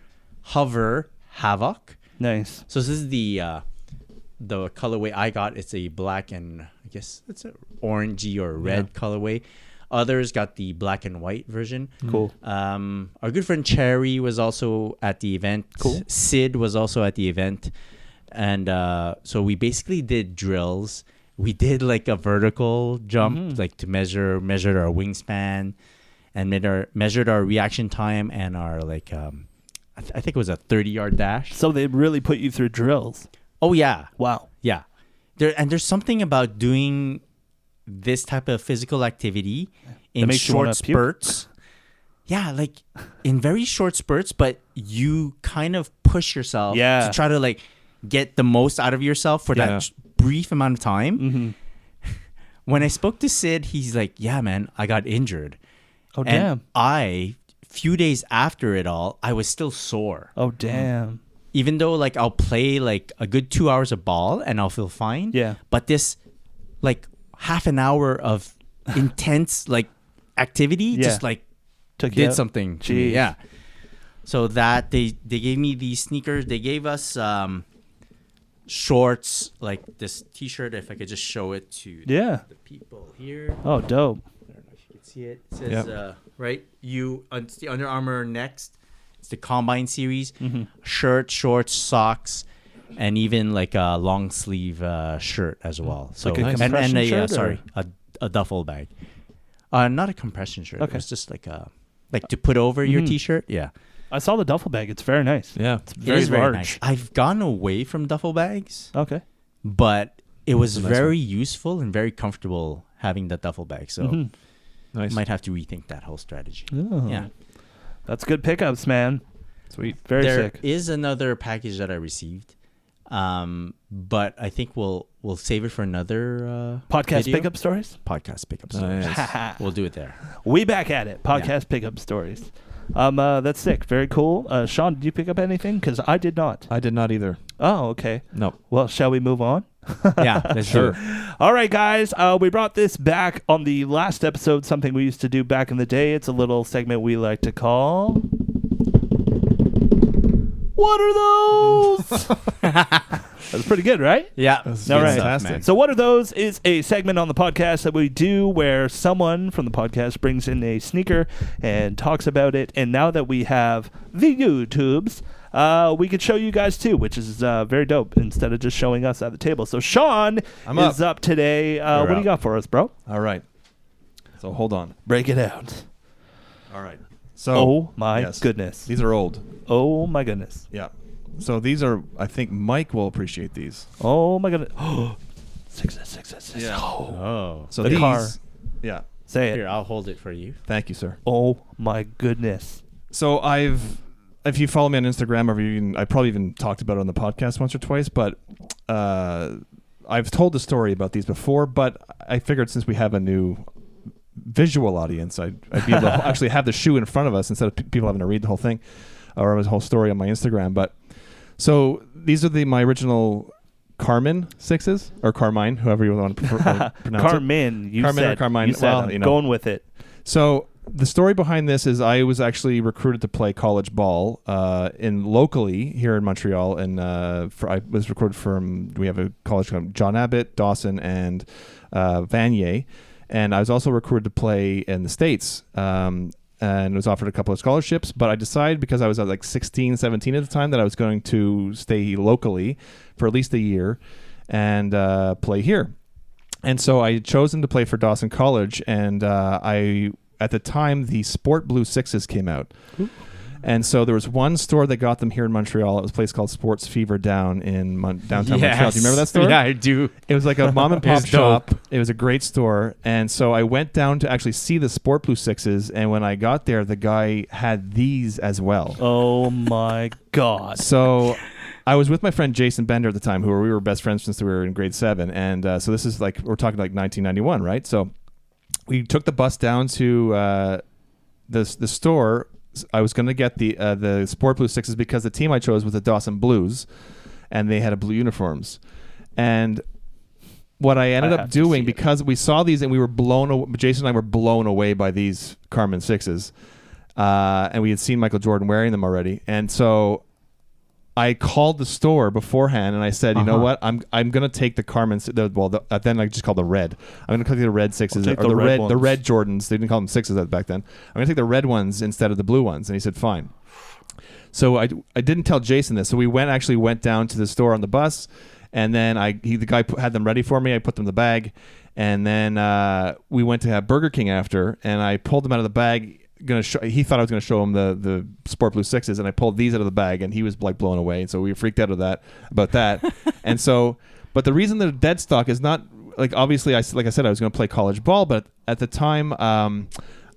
Hover Havoc. Nice. So this is the colorway I got. It's a black and I guess it's an orangey or red colorway. Others got the black and white version. Cool. Our good friend Cherry was also at the event. Cool. Sid was also at the event. And so we basically did drills. We did a vertical jump, to measure our wingspan. and measured our reaction time and our like I think it was a 30-yard dash. So they really put you through drills. Oh yeah. Wow. Yeah. There's something about doing this type of physical activity in makes you wanna short puke. spurts. Yeah, like in very short spurts, but you kind of push yourself Yeah. to try to like get the most out of yourself for Yeah. that brief amount of time. Mm-hmm. When I spoke to Sid, he's like, "Yeah, man, I got injured." Oh, And damn. few days after it all, I was still sore. Oh, damn. Even though like I'll play like a good 2 hours of ball and I'll feel fine. Yeah. But this like half an hour of intense like activity Yeah. just like Took you did out? something to me. Jeez. Yeah. So that they gave me these sneakers. They gave us shorts, like this T-shirt. If I could just show it to Yeah. the people here. Oh, dope. I don't know if you can see it. It says, right? It's the Under Armour Next. It's the Combine series. Mm-hmm. Shirt, shorts, socks, and even like a long sleeve shirt as well. So Like a and compression a shirt, or- sorry, a duffel bag. Not a compression shirt. Okay. It's just like to put over your Mhm. T-shirt. Yeah. I saw the duffel bag. It's very nice. Yeah. It's It very is very large. nice. I've gone away from duffel bags, Okay. but it was a nice very useful and very comfortable having the duffel bag. So Mhm. Nice. might have to rethink that whole strategy. Oh. Yeah. That's good pickups, man. Sweet. Very There sick. is another package that I received, but I think we'll save it for another Podcast video. pickup stories? Podcast pickup. Nice. stories. We'll do it there. We back at it. Podcast pickup stories. That's sick. Very cool. Sean, did you pick up anything? Because I did not. I did not either. Oh, okay. No. Well, shall we move on? Yeah, let's do it. All right, guys. We brought this back on the last episode, something we used to do back in the day. It's a little segment we like to call... What are those? That's pretty good, right? Yeah, That's All right. fantastic. So What Are Those is a segment on the podcast that we do where someone from the podcast brings in a sneaker and talks about it. And now that we have the YouTubes, we could show you guys too, which is very dope instead of just showing us at the table. So Sean I'm is up today. What do you out. got for us, bro? All right. So hold on. Break it out. All right. So Oh my yes. goodness. These are old. Oh my goodness. Yeah. So these are, I think Mike will appreciate these. Oh my goodness. Oh, six. Yeah. Oh. Oh, So The these, car. yeah. Say it. here, I'll hold it for you. Thank you, sir. Oh my goodness. So if you follow me on Instagram, I probably even talked about it on the podcast once or twice, but I've told the story about these before, but I figured since we have a new visual audience, I'd be able to actually have the shoe in front of us instead of people having to read the whole thing or the whole story on my Instagram. But so these are my original Carmen 6s, or Carmine, whoever you want to pronounce it. Carmen, you Carmen or said. Carmine, You said well, I'm you know. going with it. So the story behind this is I was actually recruited to play college ball locally here in Montreal, and I was recruited we have a college called John Abbott, Dawson, and Vanier, and I was also recruited to play in the States, and was offered a couple of scholarships, but I decided because I was like 16, 17 at the time that I was going to stay locally for at least a year and play here. And so I had chosen to play for Dawson College, and at the time, the Sport Blue 6s came out. Ooh. And so there was one store that got them here in Montreal. It was a place called Sports Fever down in downtown Montreal. Do you remember that store? Yeah, I do. It was like a mom and It was pop shop. dope. It was a great store. And so I went down to actually see the Sport Blue 6s, and when I got there, the guy had these as well. Oh my God. So I was with my friend Jason Bender at the time, we were best friends since we were in grade 7. And so this is we're talking like 1991, right? So we took the bus down to the store. I was going to get the Sport Blue 6s because the team I chose was the Dawson Blues, and they had blue uniforms. And what I ended up doing, because we saw these and we were Jason and I were blown away by these Carmen 6s, and we had seen Michael Jordan wearing them already. And so I called the store beforehand and I said, you know what, I'm gonna take the Carmen. Then I just called the red. I'm gonna take the red 6s or the red Jordans. They didn't call them 6s back then. I'm gonna take the red ones instead of the blue ones. And he said, fine. So I didn't tell Jason this. So we went down to the store on the bus, and then the guy had them ready for me. I put them in the bag, and then we went to have Burger King after, and I pulled them out of the bag. he thought I was gonna show him the Sport Blue 6s, and I pulled these out of the bag, and he was like blown away. And so we freaked out about that. And so, but the reason they're dead stock is not like, obviously, like I said, I was gonna play college ball, but at the time,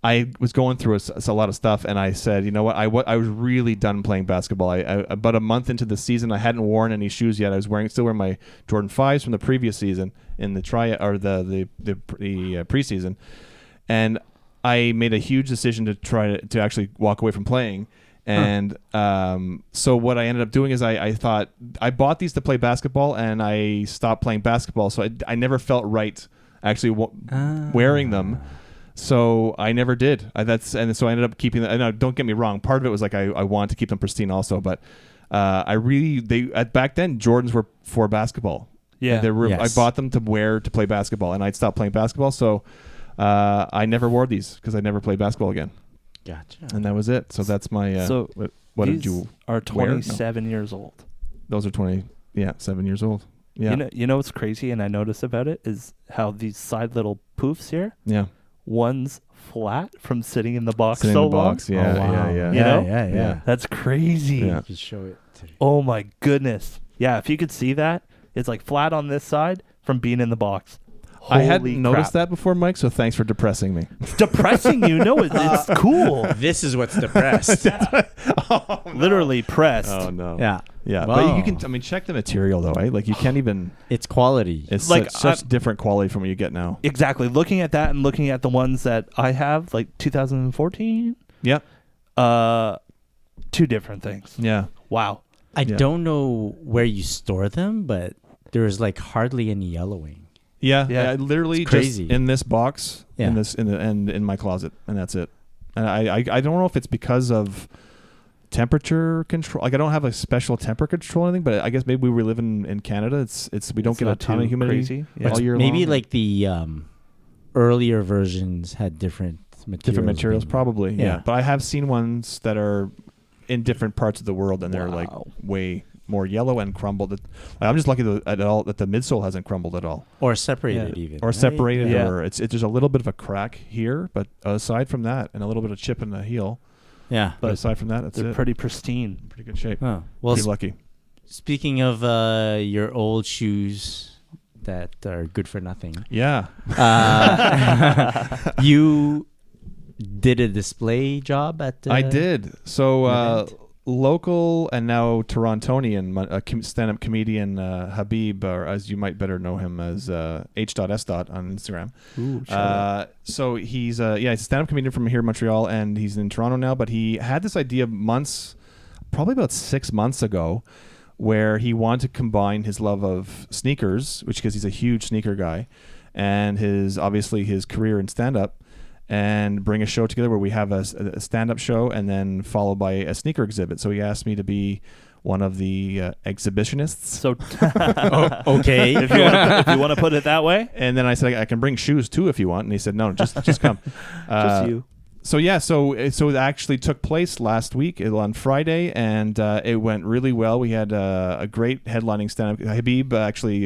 I was going through a lot of stuff, and I said, you know what, I was really done playing basketball. I about a month into the season, I hadn't worn any shoes yet. I was still wearing my Jordan 5s from the previous season in the preseason, and I made a huge decision to try to actually walk away from playing. And so what I ended up doing is I thought, I bought these to play basketball, and I stopped playing basketball, so I never felt right actually wearing them. So I never did. And so I ended up keeping them. And don't get me wrong, part of it was like I wanted to keep them pristine also, but back then Jordans were for basketball. Yeah. I bought them to wear to play basketball, and I'd stopped playing basketball, so I never wore these because I never played basketball again. Gotcha. And that was it. So that's my. So what these did you are wear? 27 years old. Those are 7 years old. Yeah. You know what's crazy, and I noticed about it, is how these side little poofs here. Yeah. One's flat from sitting in the box Sitting so in the box. long. Yeah, Oh, wow. yeah. You know? Yeah. That's crazy. Yeah. Just show it. Oh my goodness. Yeah, if you could see that, it's like flat on this side from being in the box. I hadn't Holy noticed crap. that before, Mike, so thanks for depressing me. It's depressing, you know. It's cool. This is what's depressed. Literally pressed. Oh, no. Yeah. Yeah, Wow. but you can, check the material, though, eh? Like, you can't even, It's quality. it's Like, such different quality from what you get now. Exactly. Looking at that and looking at the ones that I have, like 2014, Yeah. two different things. Yeah. Wow. I Yeah. don't know where you store them, but there's like hardly any yellowing. Yeah. Yeah. I literally It's crazy. just in this box, Yeah. in my closet, and that's it. And I don't know if it's because of temperature control. Like, I don't have a special temperature control or anything, but I guess maybe we live in Canada. We don't It's get a not ton of too humidity crazy. Yeah. all year Maybe long. like the earlier versions had different materials. Probably. Yeah. Yeah. But I have seen ones that are in different parts of the world, and they're like Wow. way more yellow and crumbled. I'm just lucky that the midsole hasn't crumbled at all, Or separated Yeah. even. or right? separated, Yeah. or it's there's a little bit of a crack here, but aside from that, and a little bit of chip in the heel. Yeah. But aside from that, that's They're it. pretty pristine. Pretty good shape. Oh. Well, Pretty lucky. speaking of your old shoes that are good for nothing, Yeah. you did a display job at. I did. So event? local and now Torontonian stand-up comedian Habib, or as you might better know him as H.S. on Instagram. Ooh, So he's he's a stand-up comedian from here in Montreal, and he's in Toronto now. But he had this idea probably about 6 months ago, where he wanted to combine his love of sneakers, because he's a huge sneaker guy, and his career in stand-up, and bring a show together where we have a stand-up show and then followed by a sneaker exhibit. So he asked me to be one of the exhibitionists. So Okay. if you want to put it that way, And then I said, I can bring shoes too if you want. And he said, no, just come. just you. So yeah, so it actually took place last week on Friday, and it went really well. We had a great headlining stand-up. Habib actually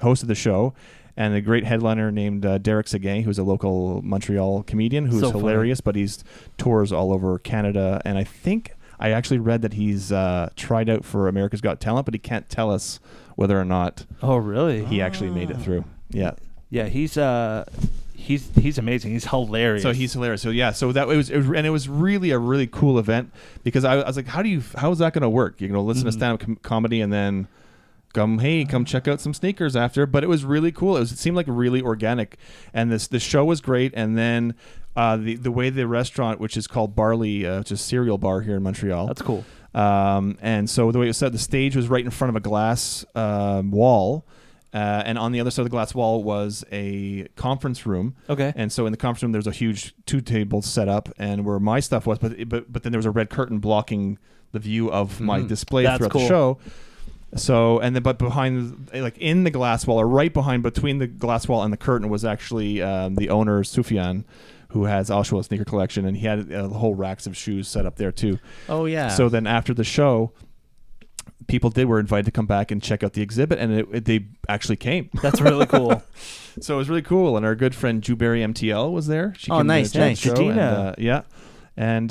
hosted the show, and a great headliner named Derek Seguin, who's a local Montreal comedian who's So hilarious, but he's tours all over Canada. And I think I actually read that he's tried out for America's Got Talent, but he can't tell us whether or not Oh, really? he actually made it through. Yeah. Yeah, he's amazing. He's hilarious. So he's hilarious. So yeah, so it was really a really cool event, because I was like, how is that going to work? You're going to listen to stand-up comedy and then come check out some sneakers after. But it was really cool. It seemed like really organic, and the show was great. And then the way the restaurant, which is called Barley, which is a cereal bar here in Montreal. That's cool. And so the way it was set, the stage was right in front of a glass wall. And on the other side of the glass wall was a conference room. Okay. And so in the conference room, there was a huge 2 tables set up, and where my stuff was, but then there was a red curtain blocking the view of my display That's throughout cool. the show. So, and then, but behind, like in the glass wall, or right behind, between the glass wall and the curtain, was actually the owner, Sufyan, who has Oshawa Sneaker Collection, and he had whole racks of shoes set up there too. Oh yeah. So then after the show, people were invited to come back and check out the exhibit, and they actually came. That's really cool. So it was really cool. And our good friend Jewberry MTL was there. She Oh, came to nice, check the nice. show, Jadina. and, yeah. And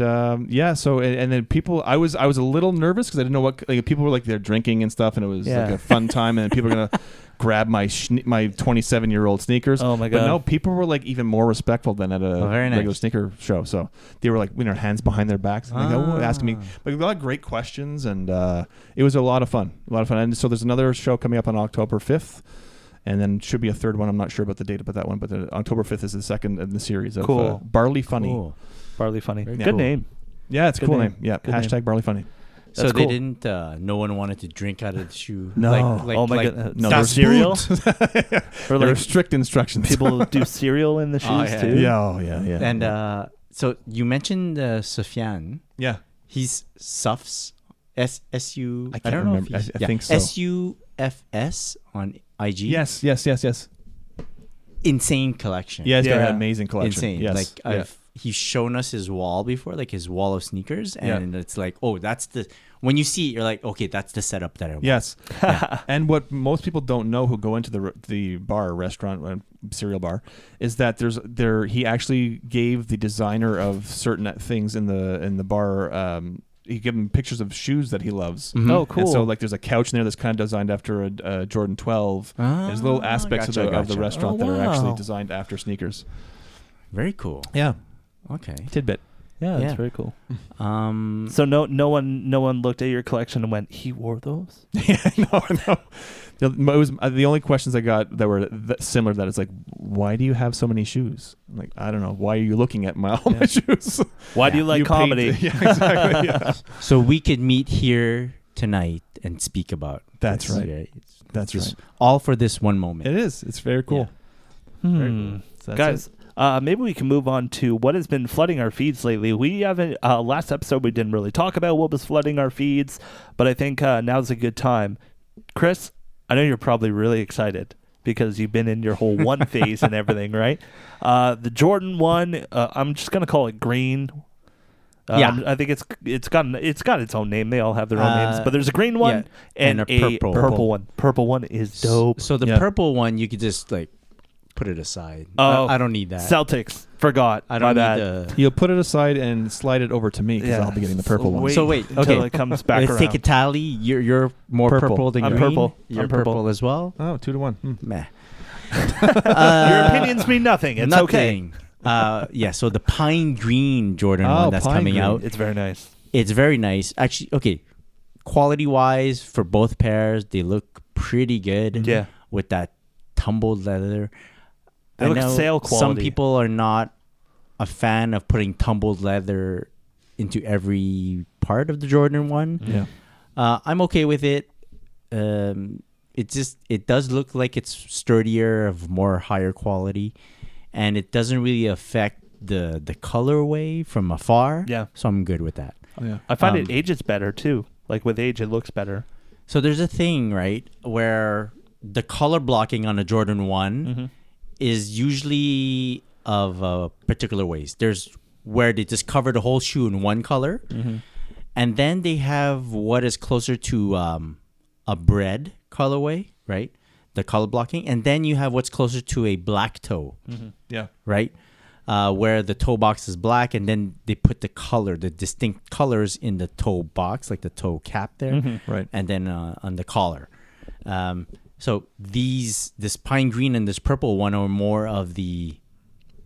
so and then people, I was a little nervous because I didn't know what, like, people were like they're drinking and stuff, and it was like a fun time, and people were gonna grab my 27-year-old sneakers. Oh my god! But no, people were like even more respectful than at a regular sneaker show. So they were like with their hands behind their backs, and asking me like a lot of great questions, and it was a lot of fun. And so there's another show coming up on October 5th. And then should be a third one. I'm not sure about the date about that one, but October 5th is the second in the series of Barley Funny. Cool. Barley Funny. Very Good cool. name. Yeah, it's a Good cool name. name. Yeah, Good hashtag name. Barley Funny. So That's they cool. didn't. No one wanted to drink out of the shoe. No. Oh my god! No, that's cereal. Or Or there are like strict instructions. people do cereal in the shoes yeah. too. Yeah. And so you mentioned Sufyan. Yeah. He's Sufs. SU. I can't don't know if remember. he's- I think so. SUFS on IG. Yes. Insane collection. Yeah, he's got Yeah. an amazing collection. Insane. Yes. Like he's shown us his wall before, like his wall of sneakers, and it's like, oh, that's the. When you see it, you're like, okay, that's the setup that I want. Yes. And what most people don't know who go into the bar, restaurant, cereal bar, is that he actually gave the designer of certain things in the bar. He gave him pictures of shoes that he loves. Mhm. Oh, cool. And so like there's a couch in there that's kind of designed after a Jordan 12. There's little aspects of the gotcha. restaurant Oh, that are actually wow. designed after sneakers. Very cool. Yeah. Okay. Tidbit. Yeah, that's Yeah. very cool. Um. So no one looked at your collection and went, "He wore those." Yeah, no. It was the only questions I got that were similar to that. It's like, why do you have so many shoes? I'm like, I don't know. Why are you looking at all my shoes? Why do you like comedy? Yeah, exactly. Yeah. So we could meet here tonight and speak about. That's this, right. That's Just right. all for this one moment. It is. It's very cool. Very cool. So that's Guys, maybe we can move on to what has been flooding our feeds lately. We haven't. Last episode we didn't really talk about what was flooding our feeds, but I think now's a good time. Chris, I know you're probably really excited because you've been in your whole one phase and everything, right? The Jordan 1, I'm just gonna call it green. I think it's got its own name. They all have their own names, but there's a green one and a purple one. Purple one is dope. So the purple one, you could just like put it aside. Oh, I don't need that. Celtics, forgot. I My don't bad. need the. You'll put it aside and slide it over to me because I'll be getting the purple one. So wait, until okay. it comes back Let's around. take a tally. You're more purple than I'm green. purple. You're I'm purple. purple as well. Oh, 2-1. Meh. Your opinions mean nothing. It's okay. Nothing. So the pine green Jordan Oh, one that's pine coming green. out. It's very nice. It's very nice. Actually, okay. Quality wise, for both pairs, they look pretty good. Yeah. With that tumbled leather. They look sale Some quality. people are not a fan of putting tumbled leather into every part of the Jordan 1. Yeah. I'm okay with it. It does look like it's sturdier, of more higher quality, and it doesn't really affect the colorway from afar. Yeah. So I'm good with that. Oh, yeah. I find it ages better too. Like with age, it looks better. So there's a thing, right, where the color blocking on a Jordan 1 is usually of particular ways. There's where they just cover the whole shoe in one color, and then they have what is closer to a bread colorway, right? The color blocking, and then you have what's closer to a black toe, Yeah. right? Where the toe box is black, and then they put the distinct colors in the toe box, like the toe cap there, Right. and then on the collar. So this pine green and this purple one are more of the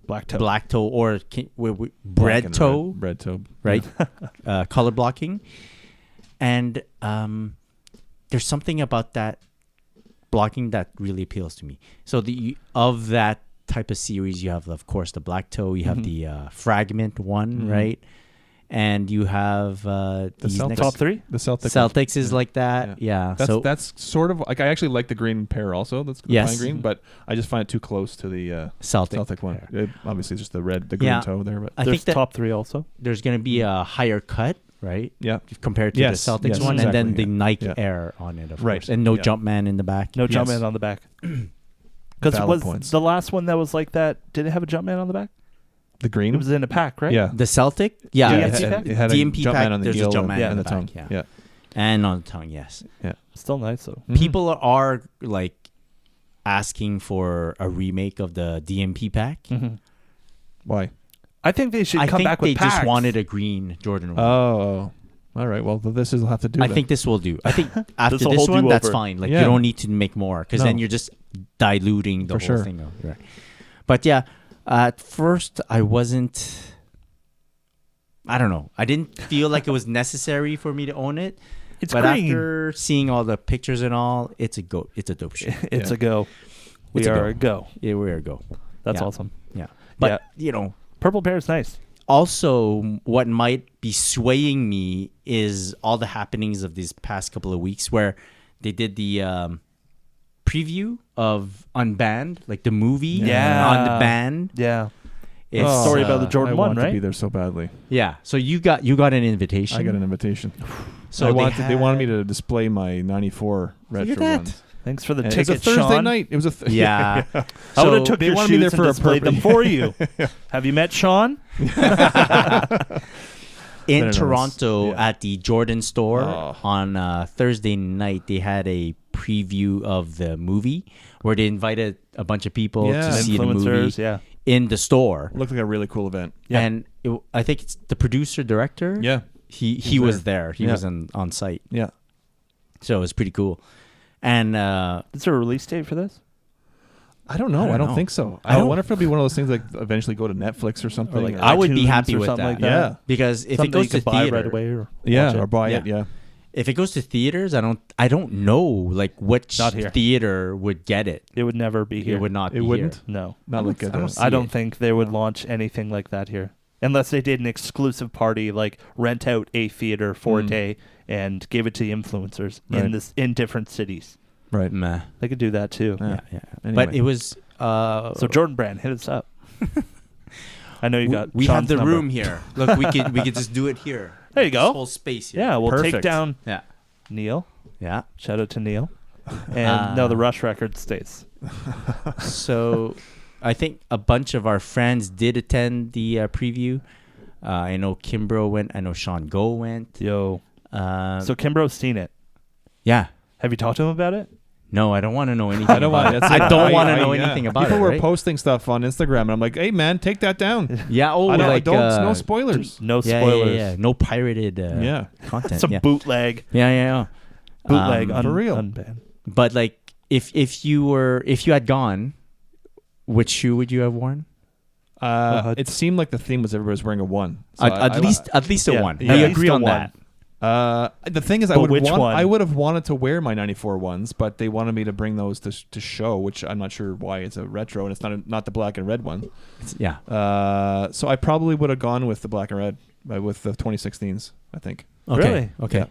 Black toe. black toe or Black bread and toe, red. Bread toe. right? Color blocking, and there's something about that blocking that really appeals to me. So of that type of series, you have, of course, the black toe. You have the fragment one, right? And you have these Celtics. next Top three? The Celtics. Celtics is like that, yeah. That's sort of like, I actually like the green pair also. That's the Yes. pine green, but I just find it too close to the Celtic one. pair. Obviously, just the green Yeah. toe there, but I There's think that top three also. there's going to be a higher cut, right? yeah. Compared to Yes, the Celtics yes, one, and then exactly, the yeah. Nike Yeah. Air on it, of Right, course, and no yeah. Jumpman in the back. No Yes. Jumpman on the back. Because Valid was points. the last one that was like that? Did it have a Jumpman on the back? The green. It was in a pack, right? Yeah. The Celtic, yeah, Yeah, it's DMP a pack? It had DMP a Jumpman pack. on the There's a heel Jumpman and in the the tongue. back, Yeah. And on the tongue, yes. Yeah. Still nice though. People are like asking for a remake of the DMP pack. Why? I think they should I come think back with they packs. just wanted a green Jordan 1. Oh. All right. Well, this will have to do. I then. think this will do. I think after This'll this hold one, you that's over. fine. Like Yeah. you don't need to make more because then No. you're just diluting the For whole sure. thing. Right. But yeah, at first I wasn't. I don't know. I didn't feel like it was necessary for me to own it. It's but green. after seeing all the pictures and all, it's a go. It's a dope shit. It's Yeah. a go. We It's a are go. a go. Yeah, we're a go. That's Yeah. awesome. Yeah. But Yeah. you know, Purple Bear is nice. also what might be swaying me is all the happenings of these past couple of weeks where they did the preview of Unbanned, like the movie Yeah. on the band. Yeah. It's, Story about the Jordan I 1, want right? to be there so badly. Yeah. So you got an invitation. I got an invitation. So they they wanted me to display my '94 retro at that. ones. Thanks for the And ticket, it was a Thursday Sean. night. It was a Yeah. I would So have took they your wanted me shoes there and for a displayed them purpose. for you. Have you met Sean? in Better Toronto known as- at the Jordan store Oh. on Thursday night, they had a preview of the movie where they invited a bunch of people Yeah. to see the movie Influencers, yeah. in the store. Looked like a really cool event. Yeah. And I think it's the producer director. Yeah. He was there. He Yeah. was on site. Yeah. So it was pretty cool. And Is there a release date for this? I don't know. I I don't don't know. think so. I I don't- wonder if it'll be one of those things like eventually go to Netflix or something. like or- I would be iTunes happy or with something that. like that. Yeah. Because if Something it goes you to could buy theater, right away or watch yeah, it. or buy it. Yeah. Yeah. if it goes to theaters, I don't know like which Not here. theater would get it. It would never be here. It would not. It be wouldn't? Here. No. Not like I don't see I don't it. think they would launch anything like that here. Unless they did an exclusive party, like rent out a theater for a day and give it to the influencers Right. in different cities. Right. Meh. They could do that too. Yeah. Yeah. Anyway. But it was. So Jordan Brand, hit us up. I know you got. we Sean's have the number. room here. Look, we could just do it here. There you This go. whole space here. Yeah, we'll take Perfect. down Yeah. Neil. Yeah. Shout out to Neil. And no, the Rush record stays. So I think a bunch of our friends did attend the preview. I know Kimbro went. I know Sean Go went. Yo. So So Kimbro's seen it. yeah. Have you talked to him about it? No, I don't want to know anything. I don't about want. it. That's I it. don't want to I- know yeah. anything about People it. were right? posting stuff on Instagram, and I'm like, "Hey, man, take that down. Yeah. Oh, I don't. like no spoilers. No yeah, spoilers. Yeah. No pirated. Yeah. Content. Some yeah. bootleg. Yeah. Bootleg. Um, for real. Unbanned. But like, if you had gone, which shoe would you have worn? It seemed like the theme was everybody was wearing a one. So At least a yeah, one. yeah, We at agree least a on one. that. The thing is, But which one? I would have wanted to wear my '94 ones, but they wanted me to bring those to show, which I'm not sure why. It's a retro, and it's not the black and red one. Yeah. So I probably would have gone with the black and red with the 2016s. I think. Okay. Really? Okay. Yeah.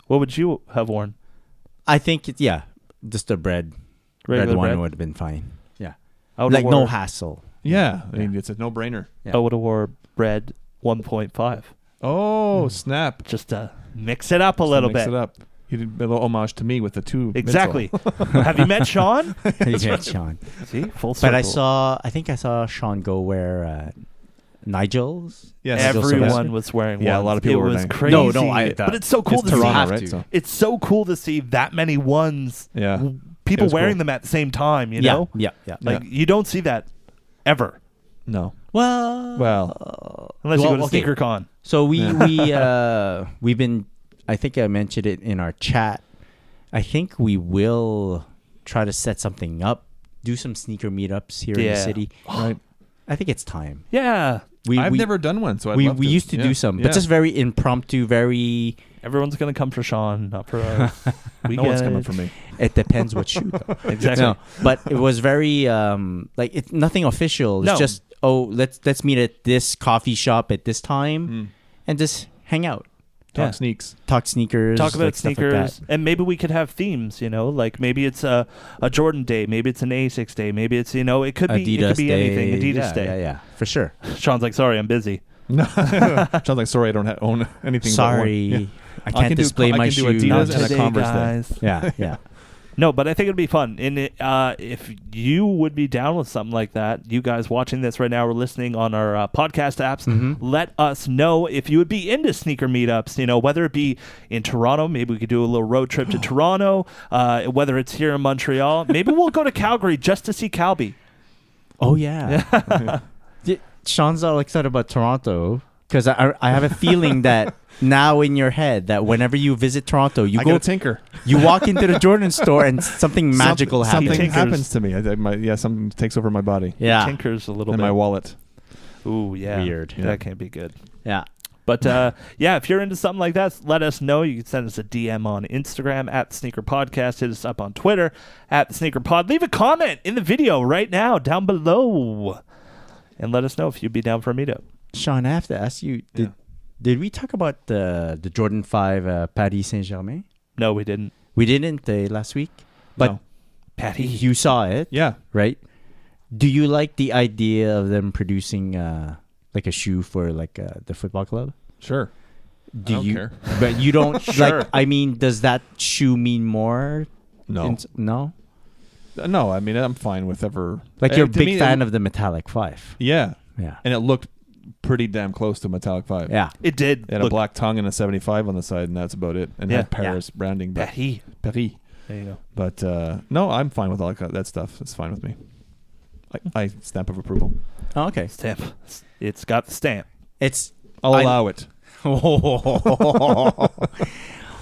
What would you have worn? I think just the red Regular one red? would have been fine. Yeah. I would've Like no wore- hassle. Yeah, I mean it's a no-brainer. Yeah. I would have wore red 1.5 Oh snap! just to mix it up a little Mix bit. it up. You did a little homage to me with the two. Exactly. Have you met Sean? Yeah, Sean. See, full circle. But I think I saw Sean Go wear Nigel's. Yes. Everyone was wearing one. Yeah, a lot of people It were was wearing- crazy. No, but it's so cool It's to Toronto, have right? to. So It's so cool to see that many ones. yeah. People It was wearing cool. them at the same time. You Yeah. know, Yeah. like you don't see that ever No. Well, unless you Well, go to okay. SneakerCon. so we've been. I think I mentioned it in our chat. I think we will try to set something up, do some sneaker meetups here in the Yeah. city. Right. I think it's time. Yeah, I've never done one, so I'd we love we to. used to Yeah. do some, Yeah. but just very impromptu. Very. everyone's gonna come for Sean, not for us. We no one's get coming it. for me. It depends what shoe. Though. Exactly. No, but it was very like it's nothing official. It's No. just let's meet at this coffee shop at this time and just hang out, Talk Yeah. sneaks. talk sneakers, Talk about like, stuff like sneakers, that. and maybe we could have themes. You know, like maybe it's a Jordan day, maybe it's an Asics day, maybe it's it could Adidas be day. anything. Adidas yeah, day. yeah, for sure. Sean's like, sorry, I'm busy. Sounds like sorry I don't own anything. Sorry, But one. Yeah. I can't display my I can do shoes. Adidas Not and a today, Converse day. guys. Yeah, yeah. No, but I think it'd be fun. And if you would be down with something like that, you guys watching this right now or listening on our podcast apps, let us know if you would be into sneaker meetups. You know, whether it be in Toronto, maybe we could do a little road trip to Toronto. Whether it's here in Montreal, maybe we'll go to Calgary just to see Calby. Oh yeah. Sean's all excited about Toronto because I have a feeling that now in your head that whenever you visit Toronto, you I go go tinker. you walk into the Jordan store and something magical happens. Something Tinkers. happens to me. Something takes over my body Yeah. Tinkers a little and bit. my wallet. Ooh, yeah. Weird. That can't be good. Yeah. But yeah, if you're into something like that, let us know. You can send us a DM on Instagram at Sneaker Podcast. Hit us up on Twitter at the Sneaker Pod. Leave a comment in the video right now down below, and let us know if you'd be down for a meetup. Sean, I have to ask you, did we talk about the Jordan 5 Paris Saint-Germain? No, we didn't. We didn't last week, but No. Patty, you saw it, Yeah. right? Do you like the idea of them producing like a shoe for like the football club? Sure. Do don't you? care. But you don't Sure. like. I mean, does that shoe mean more? No. No. No, I mean, I'm fine with ever. Like you're a to big me, fan of the Metallic 5. Yeah. Yeah. And it looked pretty damn close to Metallic 5. Yeah. it did. It had a black tongue and a 75 on the side, and that's about it. And Yeah. had Paris branding. But Patty. Paris. There you go. But no, I'm fine with all that stuff. It's fine with me. I stamp of approval. Oh, okay. Stamp. It's got the stamp. It's. I'll allow it.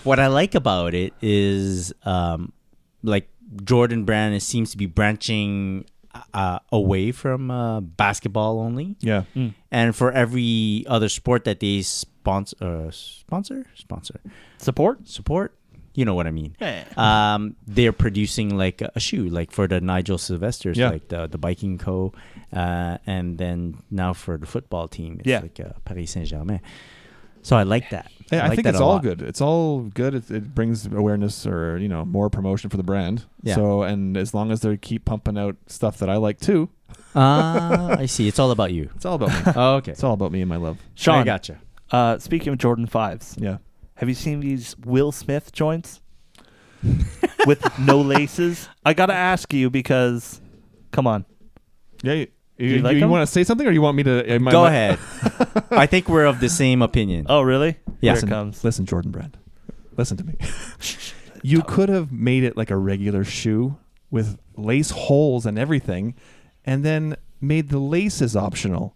What I like about it is, like Jordan Brand seems to be branching away from basketball only, Yeah. and for every other sport that they sponsor, support. You know what I mean? They're producing like a shoe, like for the Nigel Sylvesters, Yeah. like the biking co, and then now for the football team, it's Yeah. like Paris Saint-Germain. So I like that. I like think that it's a all lot. good. It's all good. It brings awareness or more promotion for the brand. Yeah. So and as long as they keep pumping out stuff that I like too, I see. It's all about you. it's all about me. Oh, okay. It's all about me and my love. Sean, I gotcha. Speaking of Jordan 5s, Yeah. have you seen these Will Smith joints with no laces? I got to ask you because, come on. Yeah. you You, like you them? want to say something or you want me to? Go ahead. I think we're of the same opinion. Oh, really? Yeah. Here it comes. Listen, Jordan Brand. Listen to me. You could have made it like a regular shoe with lace holes and everything, and then made the laces optional.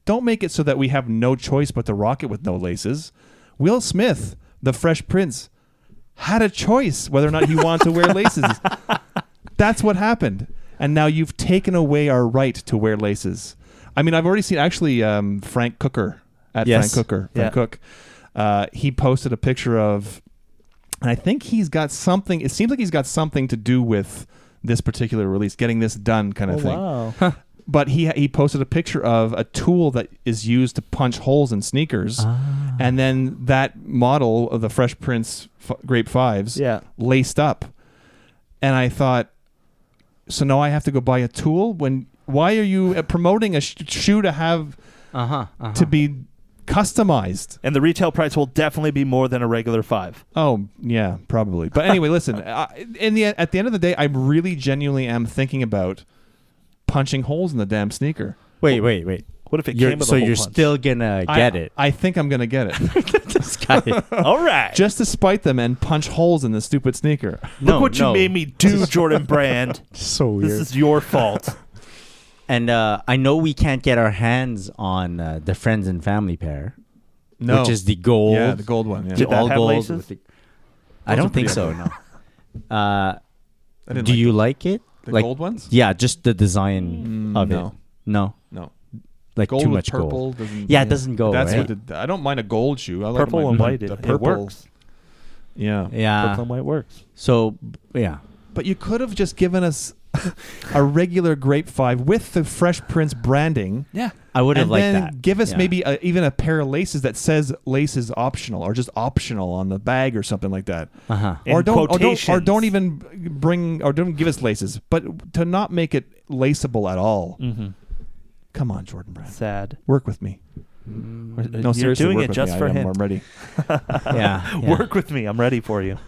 Don't make it so that we have no choice but to rock it with no laces. Will Smith, the Fresh Prince, had a choice whether or not he wanted to wear laces. That's what happened. And now you've taken away our right to wear laces. I mean, I've already seen actually Frank Cooker at Yes. Frank Cooker. Yeah. Frank Cook. He posted a picture of, and I think he's got something. It seems like he's got something to do with this particular release, getting this done, kind of thing. Wow. But he posted a picture of a tool that is used to punch holes in sneakers, and then that model of the Fresh Prince Grape 5s Yeah. laced up. And I thought, so now I have to go buy a tool? Why are you promoting a shoe to have to be customized? And the retail price will definitely be more than a regular 5. Oh, yeah, probably. But anyway, listen, at the end of the day, I really genuinely am thinking about punching holes in the damn sneaker. Wait. What if it came with a So hole you're punch? still gonna get it? I think I'm going to get it. This guy. All right. Just to spite them and punch holes in the stupid sneaker. Look what you made me do, Jordan Brand. So weird. This is your fault. And I know we can't get our hands on the Friends and Family pair, No. which is the gold. Yeah, the gold one. Yeah. Did that all have gold. laces? With the, I don't think so. No. I didn't Do like you like it? the like gold ones? Yeah, just the design of no. it. No, No. like Gold too with much purple gold. doesn't. Yeah, it doesn't go. That's right? what I don't mind a gold shoe. I like Purple my- and white, the it purple. works. Yeah. Yeah. Purple and white works. So yeah. But you could have just given us a regular Grape 5 with the Fresh Prince branding. Yeah. I would have And liked then that. give us Yeah. maybe even a pair of laces that says laces optional or just optional on the bag or something like that. In Or don't quotations. even bring or don't give us laces, but to not make it laceable at all. Mm-hmm. Come on, Jordan Brand. Sad. Work with me. No, You're seriously, doing work it with just me. for I'm him. ready. Yeah. Work with me. I'm ready for you.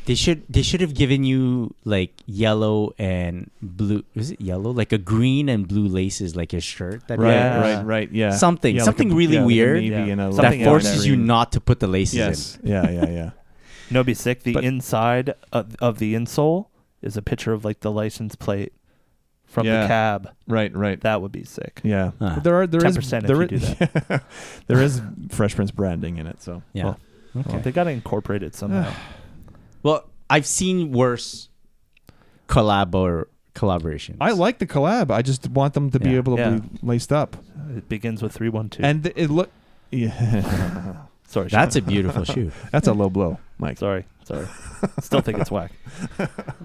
They should have given you like yellow and blue. Was it yellow? Like a green and blue laces, like a shirt. That Right. Yeah. Something like really like weird navy and a that Something forces you green. not to put the laces Yes. in. Yeah. You know, it'd be sick. The inside of the insole is a picture of like the license plate from the cab. Right. That would be sick. Yeah. Uh-huh. There is 10% if you do that. there is Fresh Prince branding in it. So Yeah. Well, Okay. Well, they got to incorporate it somehow. Well, I've seen worse collaborations. I like the collab. I just want them to be Yeah. able to be laced up. It begins with 312. And it look. Yeah. Sorry, That's Sean. a beautiful shoe. That's a low blow, Mike. Sorry. Still think it's whack.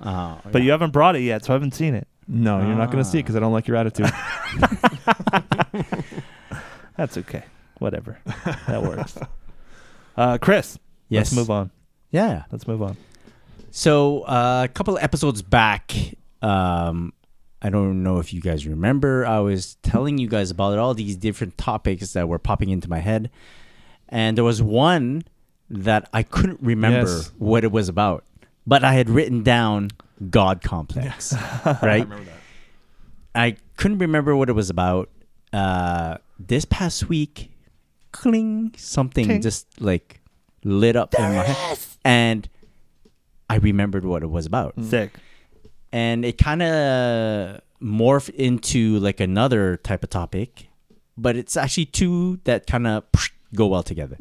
Oh, But you haven't brought it yet, so I haven't seen it. No, you're not going to see it because I don't like your attitude. That's okay. Whatever. That works. Chris, Yes. let's move on. Yeah. Let's move on. So a couple of episodes back, I don't know if you guys remember, I was telling you guys about all these different topics that were popping into my head. And there was one that I couldn't remember what it was about. But I had written down God complex, right? I remember that. I couldn't remember what it was about. This past week, cling, something Ting. just like lit up in my head. And I remembered what it was about. Sick. And it kind of morphed into like another type of topic, but it's actually two that kind of go well together.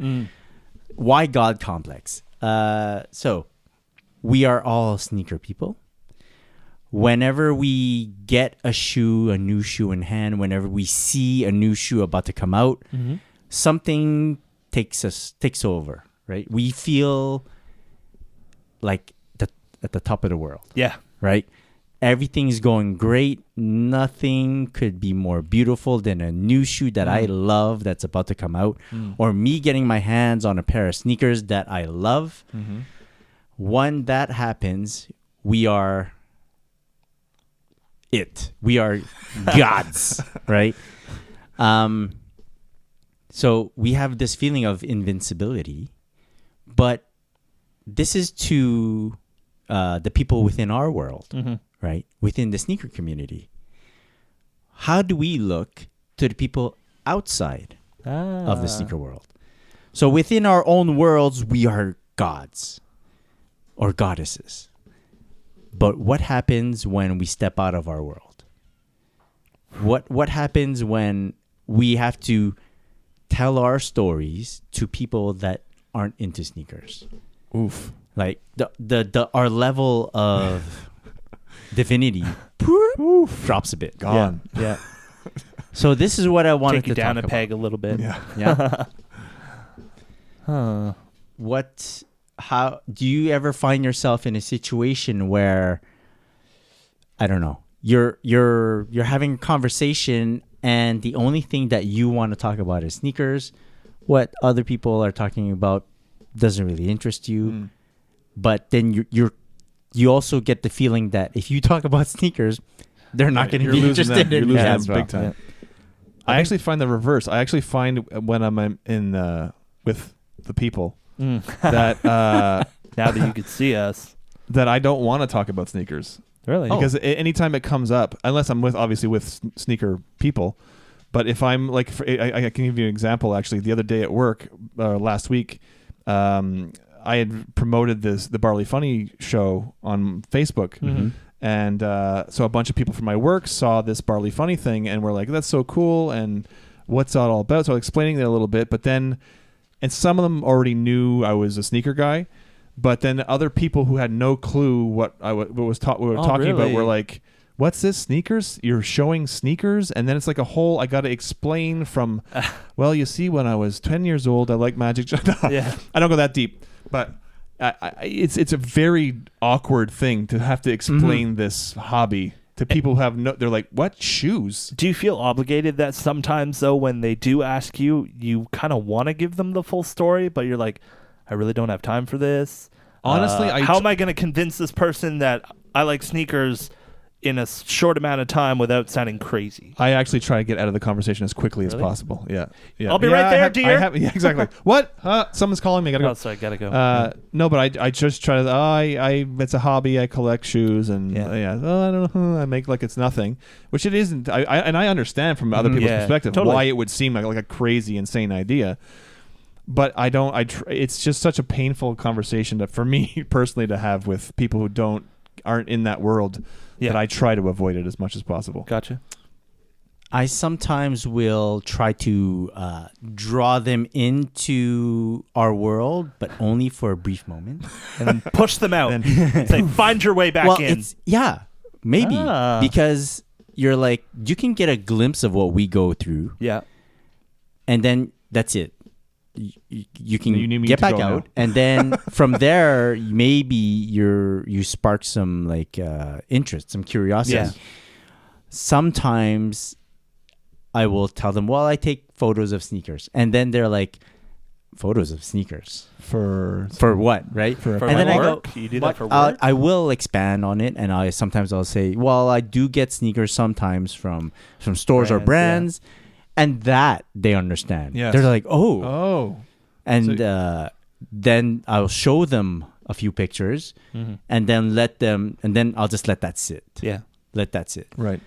Why God complex? So we are all sneaker people. Whenever we get a new shoe in hand, whenever we see a new shoe about to come out, something takes over, right? We feel like at the top of the world. Yeah. Right? Everything's going great. Nothing could be more beautiful than a new shoe that I love that's about to come out, or me getting my hands on a pair of sneakers that I love. When that happens, we are gods, right? So we have this feeling of invincibility, but this is to the people within our world, right? Within the sneaker community. How do we look to the people outside of the sneaker world? So within our own worlds, we are gods or goddesses. But what happens when we step out of our world? What happens when we have to tell our stories to people that aren't into sneakers? Oof. Like our level of divinity drops a bit. Gone. Yeah. So this is what I wanted Take you to down talk a peg a little bit. Yeah. about. Huh. How do you ever find yourself in a situation where, I don't know, you're having a conversation and the only thing that you want to talk about is sneakers. What other people are talking about doesn't really interest you. But then you also get the feeling that if you talk about sneakers, they're not going to be interested You're in losing it them as well. big time. I actually find the reverse. I actually find when I'm in with the people that Now that you could see us. that I don't want to talk about sneakers Really? because anytime it comes up, unless I'm obviously with sneaker people, but if I'm like, I can give you an example. Actually, the other day at work, last week, I had promoted the Barley Funny show on Facebook. And so a bunch of people from my work saw this Barley Funny thing and were like, that's so cool. And what's that all about? So I was explaining it a little bit, but then, and some of them already knew I was a sneaker guy, but then other people who had no clue what we were talking about really? were like, what's this, sneakers? You're showing sneakers? And then it's like I got to explain from, well, you see, when I was 10 years old, I liked Magic. Yeah. I don't go that deep, but it's a very awkward thing to have to explain this hobby to people who have they're like, what, shoes? Do you feel obligated that sometimes, though, when they do ask you, you kind of want to give them the full story, but you're like, I really don't have time for this? Honestly, how am I going to convince this person that I like sneakers in a short amount of time without sounding crazy? I actually try to get out of the conversation as quickly as Really? possible. Yeah. I'll be right there, dear. Yeah, exactly. What? Someone's calling me. I gotta go. Oh, sorry, gotta go. No, but I just try to. It's a hobby. I collect shoes, and I don't know. I make like it's nothing, which it isn't. I understand from other people's perspective why it would seem like a crazy, insane idea. But I don't. It's just such a painful conversation for me personally to have with people who aren't in that world. That I try to avoid it as much as possible. Gotcha. I sometimes will try to draw them into our world, but only for a brief moment. And then push them out. And say, find your way back in. Maybe. Because you're like, you can get a glimpse of what we go through. Yeah. And then that's it. You can need get to back go out, now. and then from there, maybe you spark some like interest, some curiosity. Yeah. Sometimes I will tell them, well, I take photos of sneakers, and then they're like, photos of sneakers For what, right? For and then work? I go, You do that for work? I will expand on it, and I'll say, well, I do get sneakers sometimes from stores or brands. And that they understand. Yes. They're like, oh. And then I'll show them a few pictures, and then I'll just let that sit. Yeah. Let that sit. Right.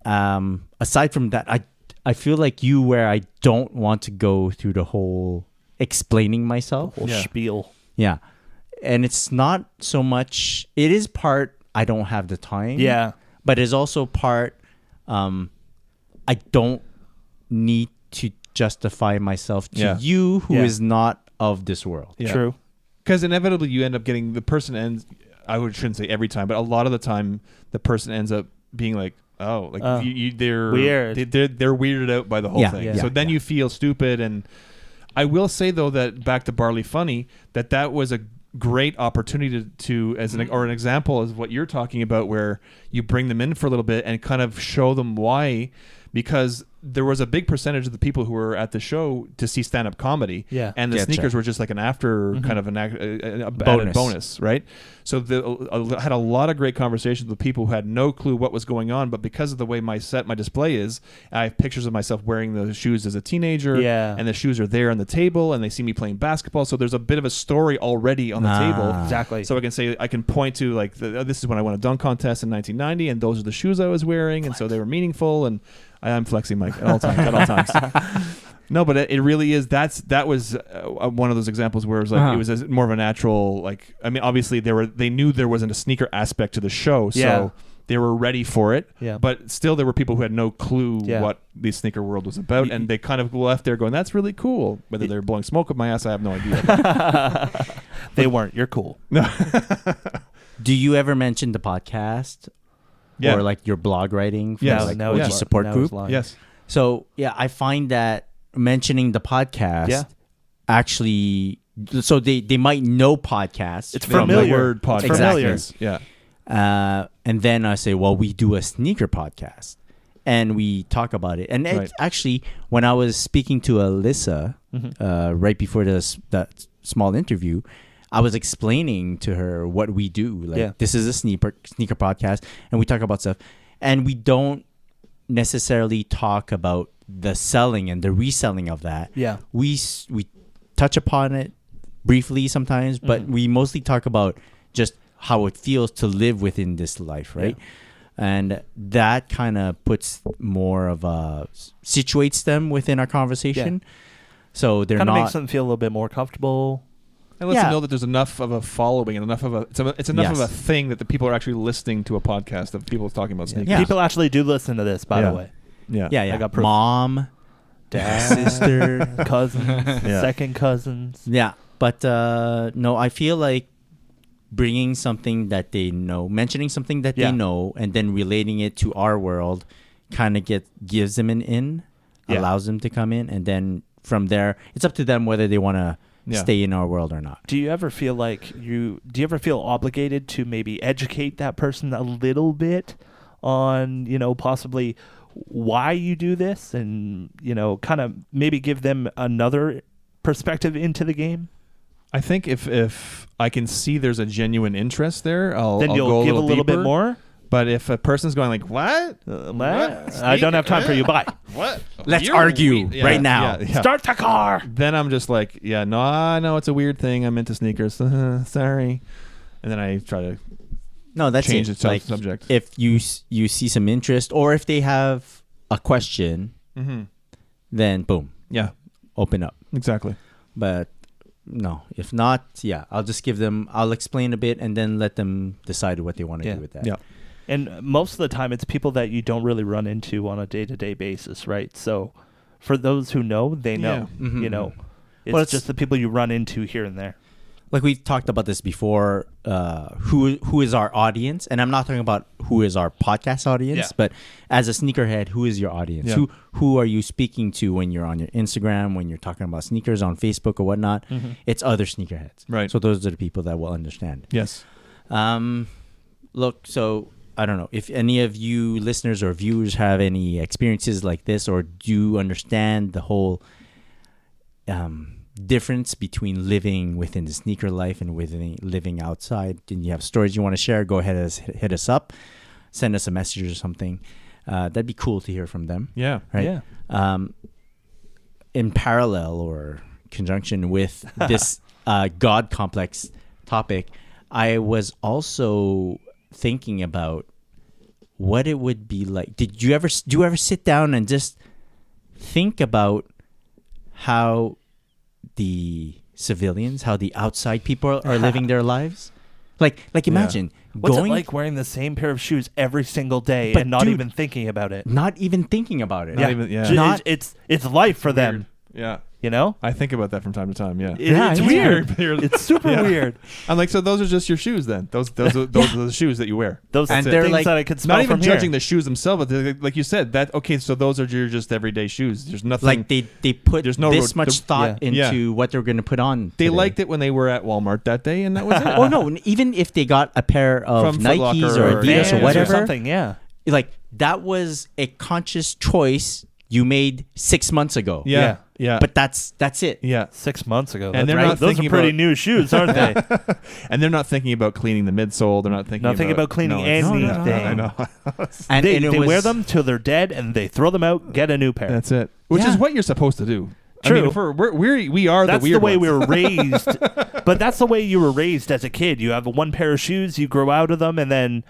Aside from that, I feel like you, where I don't want to go through the whole explaining myself. Whole spiel. Yeah. And it's not so much, it is part, I don't have the time. Yeah. But it's also part, I don't need to justify myself to you who is not of this world. Yeah. True. Because inevitably you end up getting the person ends. Shouldn't say every time, but a lot of the time the person ends up being like, "Oh, like they're weird. They're weirded out by the whole thing." Yeah, so then you feel stupid. And I will say though that back to Barley Funny, that was a great opportunity to as an example of what you're talking about, where you bring them in for a little bit and kind of show them why. Because there was a big percentage of the people who were at the show to see stand-up comedy, and the sneakers were just like an after kind of a bonus, right? So I had a lot of great conversations with people who had no clue what was going on, but because of the way my display is, I have pictures of myself wearing the shoes as a teenager, and the shoes are there on the table, and they see me playing basketball, so there's a bit of a story already on the table. Exactly. So I can point to like, this is when I won a dunk contest in 1990, and those are the shoes I was wearing, and so they were meaningful, and I'm flexing Mike at all times. No, but it really is. That was one of those examples where it was like it was more of a natural. Like, I mean, obviously they knew there wasn't a sneaker aspect to the show, so they were ready for it. Yeah. But still, there were people who had no clue what the sneaker world was about, and they kind of left there going, "That's really cool." Whether they're blowing smoke up my ass, I have no idea. They weren't. You're cool. No. Do you ever mention the podcast? Yeah. Or like your blog writing for Yes. like No, OG yeah. support group? Yes. So I find that mentioning the podcast actually, so they might know podcasts. It's familiar. The word podcast. Exactly. Familiar. Yeah. And then I say, well, we do a sneaker podcast and we talk about it. And it's actually, when I was speaking to Alyssa right before that small interview, I was explaining to her what we do. Like, this is a sneaker podcast, and we talk about stuff. And we don't necessarily talk about the selling and the reselling of that. Yeah. We touch upon it briefly sometimes, but we mostly talk about just how it feels to live within this life, right? Yeah. And that kind of puts more of a situates them within our conversation. Yeah. So they're kind of not makes them feel a little bit more comfortable. And lets them know that there's enough of a following and enough of it's enough of a thing that the people are actually listening to a podcast of people talking about sneakers. Yeah. People actually do listen to this, by the way. Yeah. I got proof. Mom, dad, sister, cousins, second cousins. Yeah. But no, I feel like bringing something that they know, mentioning something that they know, and then relating it to our world kind of gives them an in, allows them to come in, and then from there, it's up to them whether they want to stay in our world or not. Do you ever feel obligated to maybe educate that person a little bit on, possibly why you do this, and, kind of maybe give them another perspective into the game? I think if I can see there's a genuine interest there, I'll you'll go give a little bit more. But if a person's going like, what? What? I don't have time for you. Bye. What? Let's argue right now. Start the car. Then I'm just like, yeah, no, I know it's a weird thing. I'm into sneakers. Sorry. And then I try to No, that's change it. the Like, subject. if you see some interest, or if they have a question, then boom, Yeah, open up. exactly. But no, if not, I'll explain a bit and then let them decide what they want to do with that. Yeah. And most of the time, it's people that you don't really run into on a day-to-day basis, right? So for those who know, they know. Yeah. You know, Well, it's just the people you run into here and there. Like we've talked about this before, who is our audience? And I'm not talking about who is our podcast audience, but as a sneakerhead, who is your audience? Yeah. Who are you speaking to when you're on your Instagram, when you're talking about sneakers on Facebook or whatnot? It's other sneakerheads. Right. So those are the people that will understand. Yes. Look, so I don't know if any of you listeners or viewers have any experiences like this, or do you understand the whole difference between living within the sneaker life and living outside, and you have stories you want to share, go ahead and hit us up, send us a message or something. That'd be cool to hear from them. Yeah. Right. Yeah. In parallel or conjunction with this God complex topic, I was also thinking about what it would be like. Do you ever sit down and just think about how the civilians, how the outside people are living their lives? Like imagine What's going, it like wearing the same pair of shoes every single day But and not dude, even thinking about it? not even thinking about it. Not even- yeah. Ju- it's life for them. Yeah. You know? I think about that from time to time. Yeah. It's yeah. weird. Weird. It's super Yeah. weird. I'm like, so those are just your shoes then? Those are the shoes that you wear. Those And are they're things like- that I could smell Not even from here. judging the shoes themselves, but like you said, that okay. So those are your just everyday shoes. There's nothing. Like they put There's no this road- much thought yeah. into what they're going to put on. they today. liked it when they were at Walmart that day, and that was it. Oh no! Even if they got a pair of From Foot Nikes Locker or or Adidas Vans or or whatever, something, yeah. like that was a conscious choice you made 6 months ago. Yeah. Yeah. But that's it. yeah. 6 months ago. And That's they're right. not Those are thinking pretty about- new shoes, aren't they? And they're not thinking about cleaning the midsole. They're not thinking about cleaning it's- anything. I know. And They it was, wear them till they're dead and they throw them out, get a new pair. That's it. Which Yeah. is what you're supposed to do. True. I mean, if we are That's the weird the way ones. we were raised. But that's the way you were raised as a kid. You have one pair of shoes, you grow out of them, and then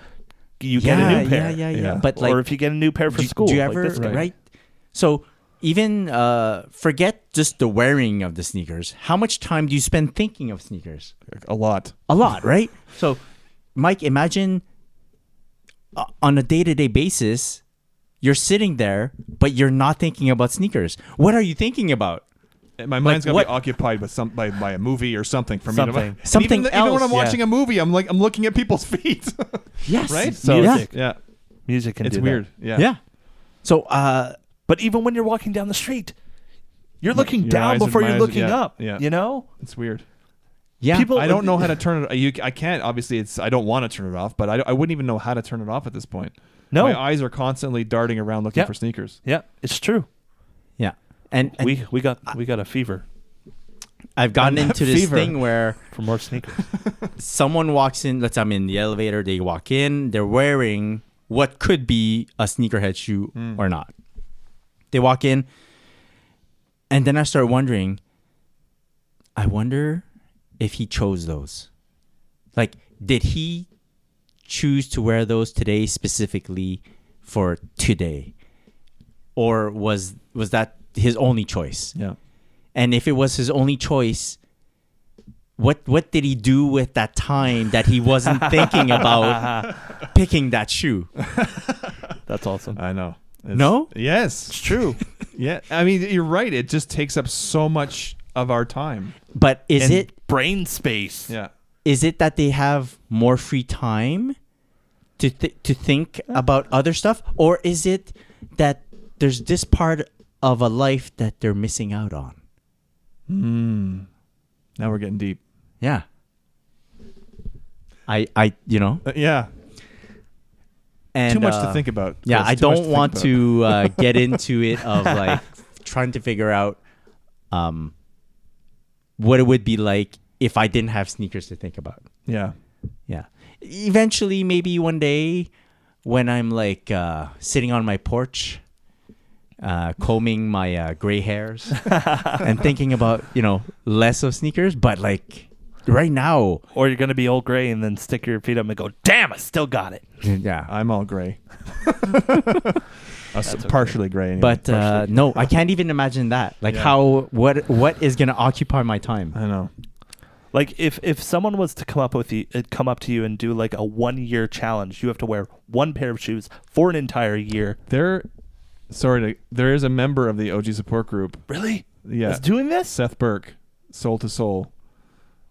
you get a new pair. Yeah. But like, or if you get a new pair for school. do you like ever this guy. right? So even forget just the wearing of the sneakers. How much time do you spend thinking of sneakers? a lot. A lot, right? So, Mike, imagine on a day-to-day basis, you're sitting there, but you're not thinking about sneakers. What are you thinking about? My mind's gonna what- be occupied with by a movie or something for Something. me. To, Something even when I'm else, watching a movie, I'm looking at people's feet. Yes. Right? So yeah. Yeah. music can It's do weird. that. Yeah. Yeah. So, But even when you're walking down the street, you're looking Your down eyes are- before my you're eyes- looking yeah, up. yeah. You know? It's weird. yeah. People- I don't know how to turn it. I can't. Obviously, I don't want to turn it off, but I wouldn't even know how to turn it off at this point. No. My eyes are constantly darting around looking Yeah. for sneakers. Yeah, it's true. Yeah. And We got a fever I've gotten into this Fever. thing where for more sneakers. someone walks in, let's say I'm in the elevator, they walk in, they're wearing what could be a sneakerhead shoe or not. They walk in, and then I start wondering, I wonder if he chose those. Like, did he choose to wear those today specifically for today? Or was that his only choice? Yeah. And if it was his only choice, what did he do with that time that he wasn't thinking about picking that shoe? That's awesome. I know. No? Yes. It's true. Yeah. I mean, you're right. It just takes up so much of our time. But is And it brain space? Yeah. that they have more free time to think about other stuff, or is it that there's this part of a life that they're missing out on? Now we're getting deep. Yeah. I Yeah. and Too much to think about. Yeah, Chris. I Too much don't think want about. to get into it of like trying to figure out what it would be like if I didn't have sneakers to think about. Yeah. Yeah. Eventually, maybe one day when I'm like sitting on my porch, combing my gray hairs and thinking about, less of sneakers. But like right now, Or you're going to be old gray and then stick your feet up and go, damn, I still got it. yeah. I'm all gray. Partially gray. Anyway. But no, I can't even imagine that. Like what is going to occupy my time? I know. Like if someone was to come up to you and do like a 1 year challenge, you have to wear one pair of shoes for an entire year. There is a member of the OG support group. Really? Yeah. Is doing this? Seth Burke, Soul to Soul,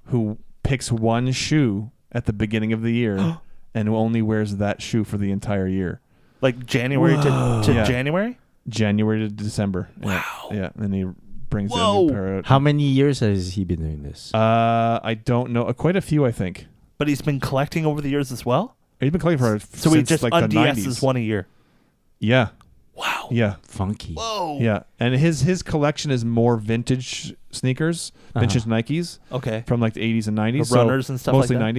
who picks one shoe at the beginning of the year and only wears that shoe for the entire year. Like January to Yeah. January? January to December. Wow. Yeah. And he brings a Whoa. new pair out. How many years has he been doing this? I don't know. Quite a few, I think. But he's been collecting over the years as well? He's been collecting for So since he just like the unDS's 90s. one a year. Yeah. Wow. Yeah. Funky. Whoa. Yeah. And his collection is more vintage sneakers, vintage Nikes Okay. from like the 80s and 90s. The runners and stuff like mostly that?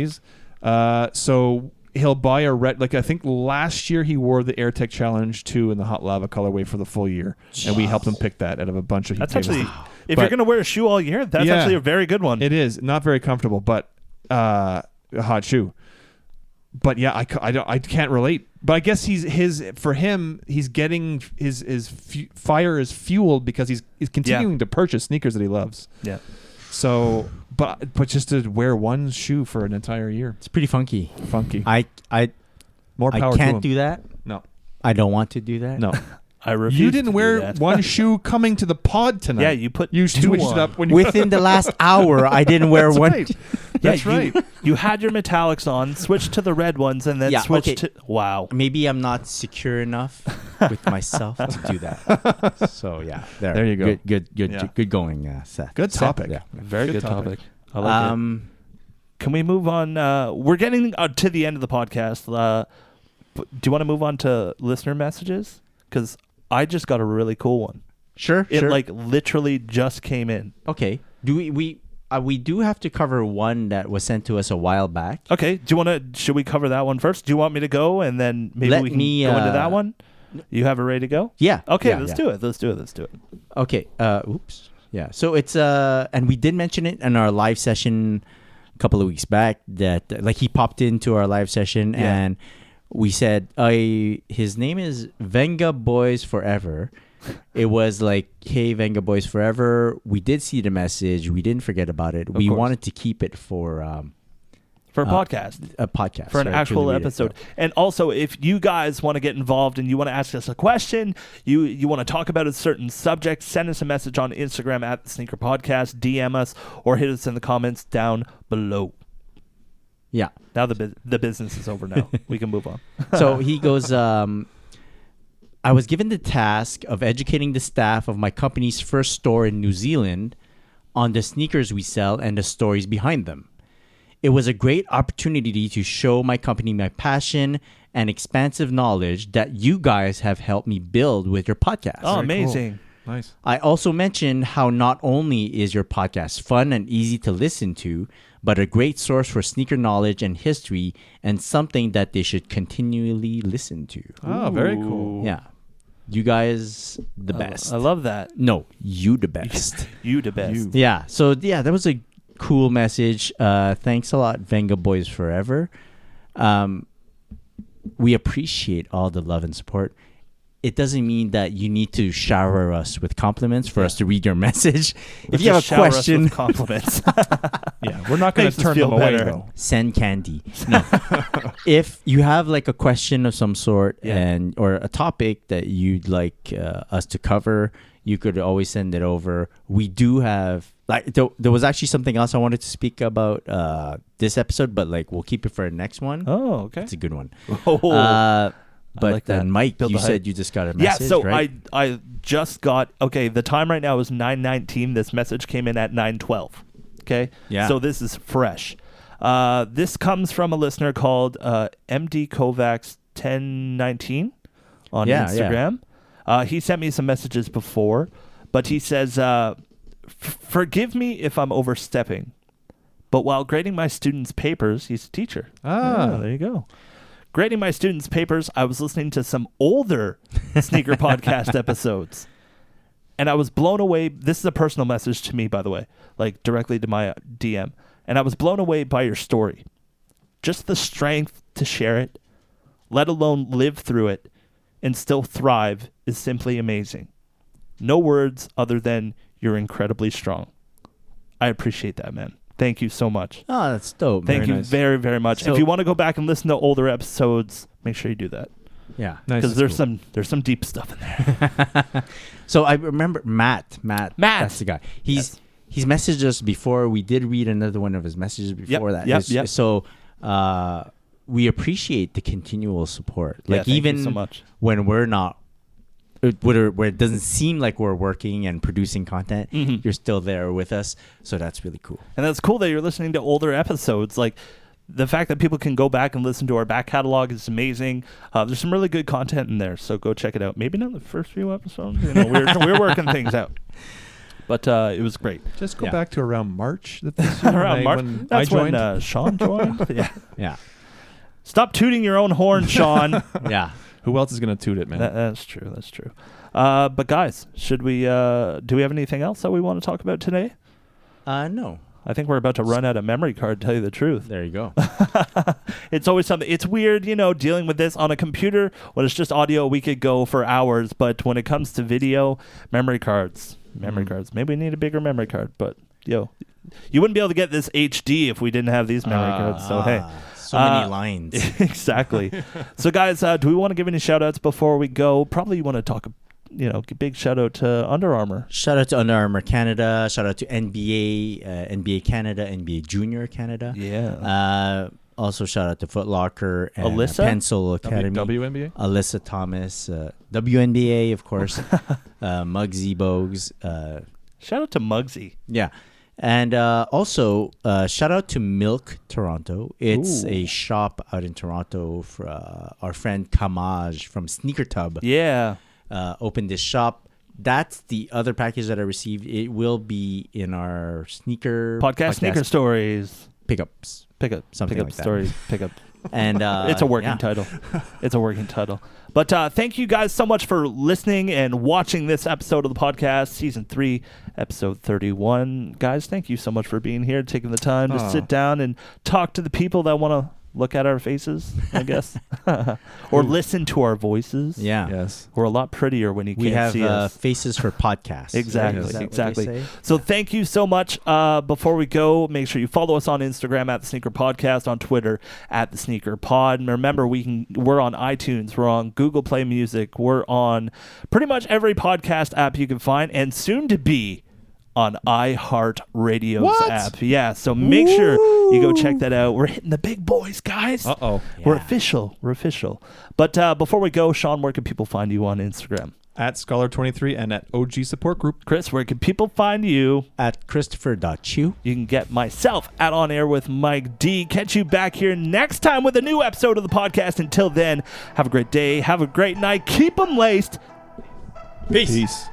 90s. So he'll buy a red, like I think last year he wore the AirTech Challenge 2 in the Hot Lava colorway for the full year. And we helped him pick that out of a bunch of That's heat tables. actually, if But- you're going to wear a shoe all year, that's Yeah. actually a very good one. It is not very comfortable, but a hot shoe. But yeah, I can't relate. But I guess he's getting his fire is fueled because he's continuing to purchase sneakers that he loves. Yeah. So, but just to wear one shoe for an entire year, It's pretty funky. funky. I More power to can't him. do that. No, I don't want to do that. no. I refuse You to didn't do wear that. one shoe coming to the pod tonight. Yeah, you put you two switched on. it up when you Within the last hour, I didn't wear That's one. right. Yeah, That's right. You had your metallics on, switched to the red ones, and then Yeah, switched okay. to... Wow. Maybe I'm not secure enough with myself to do that. So yeah, There you go. Good Yeah. good going, Seth. Good Seth, topic. yeah. Very Good good topic. topic. I like it. Can we move on? We're getting to the end of the podcast. Do you want to move on to listener messages? Because I just got a really cool one. Sure. It sure. like literally just came in. Okay. Do we do have to cover one that was sent to us a while back? Okay. Do you want to? Should we cover that one first? Do you want me to go and then maybe Let we can me, go into that one? You have it ready to go? Yeah. Okay. yeah, Let's yeah. do it. Let's do it. Let's do it. Okay. Oops. Yeah. So it's and we did mention it in our live session a couple of weeks back that like he popped into our live session Yeah. and we said his name is Venga Boys Forever. It was like, hey, Venga Boys Forever. We did see the message. We didn't forget about it. We course. wanted to keep it for A podcast. a podcast. For an right, actual read it. episode. And also, if you guys want to get involved and you want to ask us a question, you want to talk about a certain subject, send us a message on Instagram at the Sneaker Podcast, DM us, or hit us in the comments down below. Yeah. Now the business is over now. We can move on. So he goes, I was given the task of educating the staff of my company's first store in New Zealand on the sneakers we sell and the stories behind them. It was a great opportunity to show my company my passion and expansive knowledge that you guys have helped me build with your podcast. Oh, amazing. Nice. I also mentioned how not only is your podcast fun and easy to listen to, but a great source for sneaker knowledge and history and something that they should continually listen to. Oh, very cool. Yeah. You guys, the best. I love that. No, you the best. You the best. You. Yeah. So, yeah, that was a cool message. Thanks a lot, Venga Boys Forever. We appreciate all the love and support. It doesn't mean that you need to shower us with compliments for us to read your message. If you have a Just shower us question, with compliments. Yeah, we're not going Makes to us turn feel them away, better. though. send candy. No. If you have like a question of some sort and or a topic that you'd like us to cover, you could always send it over. We do have like there was actually something else I wanted to speak about this episode, but like we'll keep it for our next one. Oh, okay. It's a good one. Oh. But like then that. Mike, Build you the hype. said you just got a Yeah, message, so right? I just got, okay, the time right now is 9:19. This message came in at 9:12. Okay? Yeah. So this is fresh. This comes from a listener called MD Kovacs 1019 on Instagram. He sent me some messages before, but he says, forgive me if I'm overstepping, but while grading my students' papers, he's a teacher. Ah. There you go. grading my students' papers, I was listening to some older sneaker podcast episodes. And I was blown away. This is a personal message to me, by the way, like directly to my DM. And I was blown away by your story. Just the strength to share it, let alone live through it, and still thrive is simply amazing. No words other than you're incredibly strong. I appreciate that, man. Thank you so much. Oh, that's dope. Thank Very you nice. very, very much. So- If you want to go back and listen to older episodes, make sure you do that. Yeah. Nice. Because there's some deep stuff in there. So I remember Matt. That's the guy. He's messaged us before. We did read another one of his messages before that. Yep. So we appreciate the continual support. Yeah, Like thank you even so much. when we're not, where it doesn't seem like we're working and producing content, you're still there with us. So that's really cool. And that's cool that you're listening to older episodes. Like, the fact that people can go back and listen to our back catalog is amazing. There's some really good content in there, so go check it out. Maybe not the first few episodes. You know, we're working things out. But it was great. Just go Yeah. back to around March. This year Around March. when That's I joined. when Sean joined. Yeah. Yeah. Stop tooting your own horn, Sean. Yeah. Who else is going to toot it, man? That's true. That's true. But guys, should we? Do we have anything else that we want to talk about today? No. I think we're about to run out of memory card, to tell you the truth. There you go. It's always something. It's weird, dealing with this on a computer. When it's just audio, we could go for hours. But when it comes to video, memory cards. Maybe we need a bigger memory card. But, you wouldn't be able to get this HD if we didn't have these memory cards. So, hey. So many lines. Exactly. So, guys, do we want to give any shout-outs before we go? Probably you want to talk big shout out to Under Armour. Shout out to Under Armour Canada. Shout out to NBA, NBA Canada, NBA Junior Canada. Yeah. Also shout out to Foot Locker and Alyssa? Pencil Academy. WNBA? Alyssa Thomas, WNBA, of course. Muggsy Bogues. Shout out to Muggsy. Yeah. And also, shout out to Milk Toronto. It's Ooh. a shop out in Toronto for our friend Kamaj from Sneaker Tub. Yeah. Opened this shop. That's the other package that I received. It will be in our Podcast Sneaker Stories. pickups. Something Pickup like that. stories. Pickup. And It's a working title. It's a working title. But thank you guys so much for listening and watching this episode of the podcast, Season 3, Episode 31. Guys, thank you so much for being here, taking the time to sit down and talk to the people that want to look at our faces, I guess, or listen to our voices. Yeah. Yes. We're a lot prettier when you We can't have see us. faces for podcasts. Exactly, Is that what they exactly. say? So thank you so much. Before we go, make sure you follow us on Instagram at The Sneaker Podcast, on Twitter at The Sneaker Pod. And remember, we're on iTunes, we're on Google Play Music, we're on pretty much every podcast app you can find, and soon to be on iHeartRadio's app. Yeah, so make sure you go check that out. We're hitting the big boys, guys. Uh-oh. We're Yeah. official. We're official. But before we go, Sean, where can people find you on Instagram? At Scholar23 and at OG Support Group. Chris, where can people find you? At Christopher.Chu. You can get myself at On Air with Mike D. Catch you back here next time with a new episode of the podcast. Until then, have a great day. Have a great night. Keep them laced. Peace. Peace.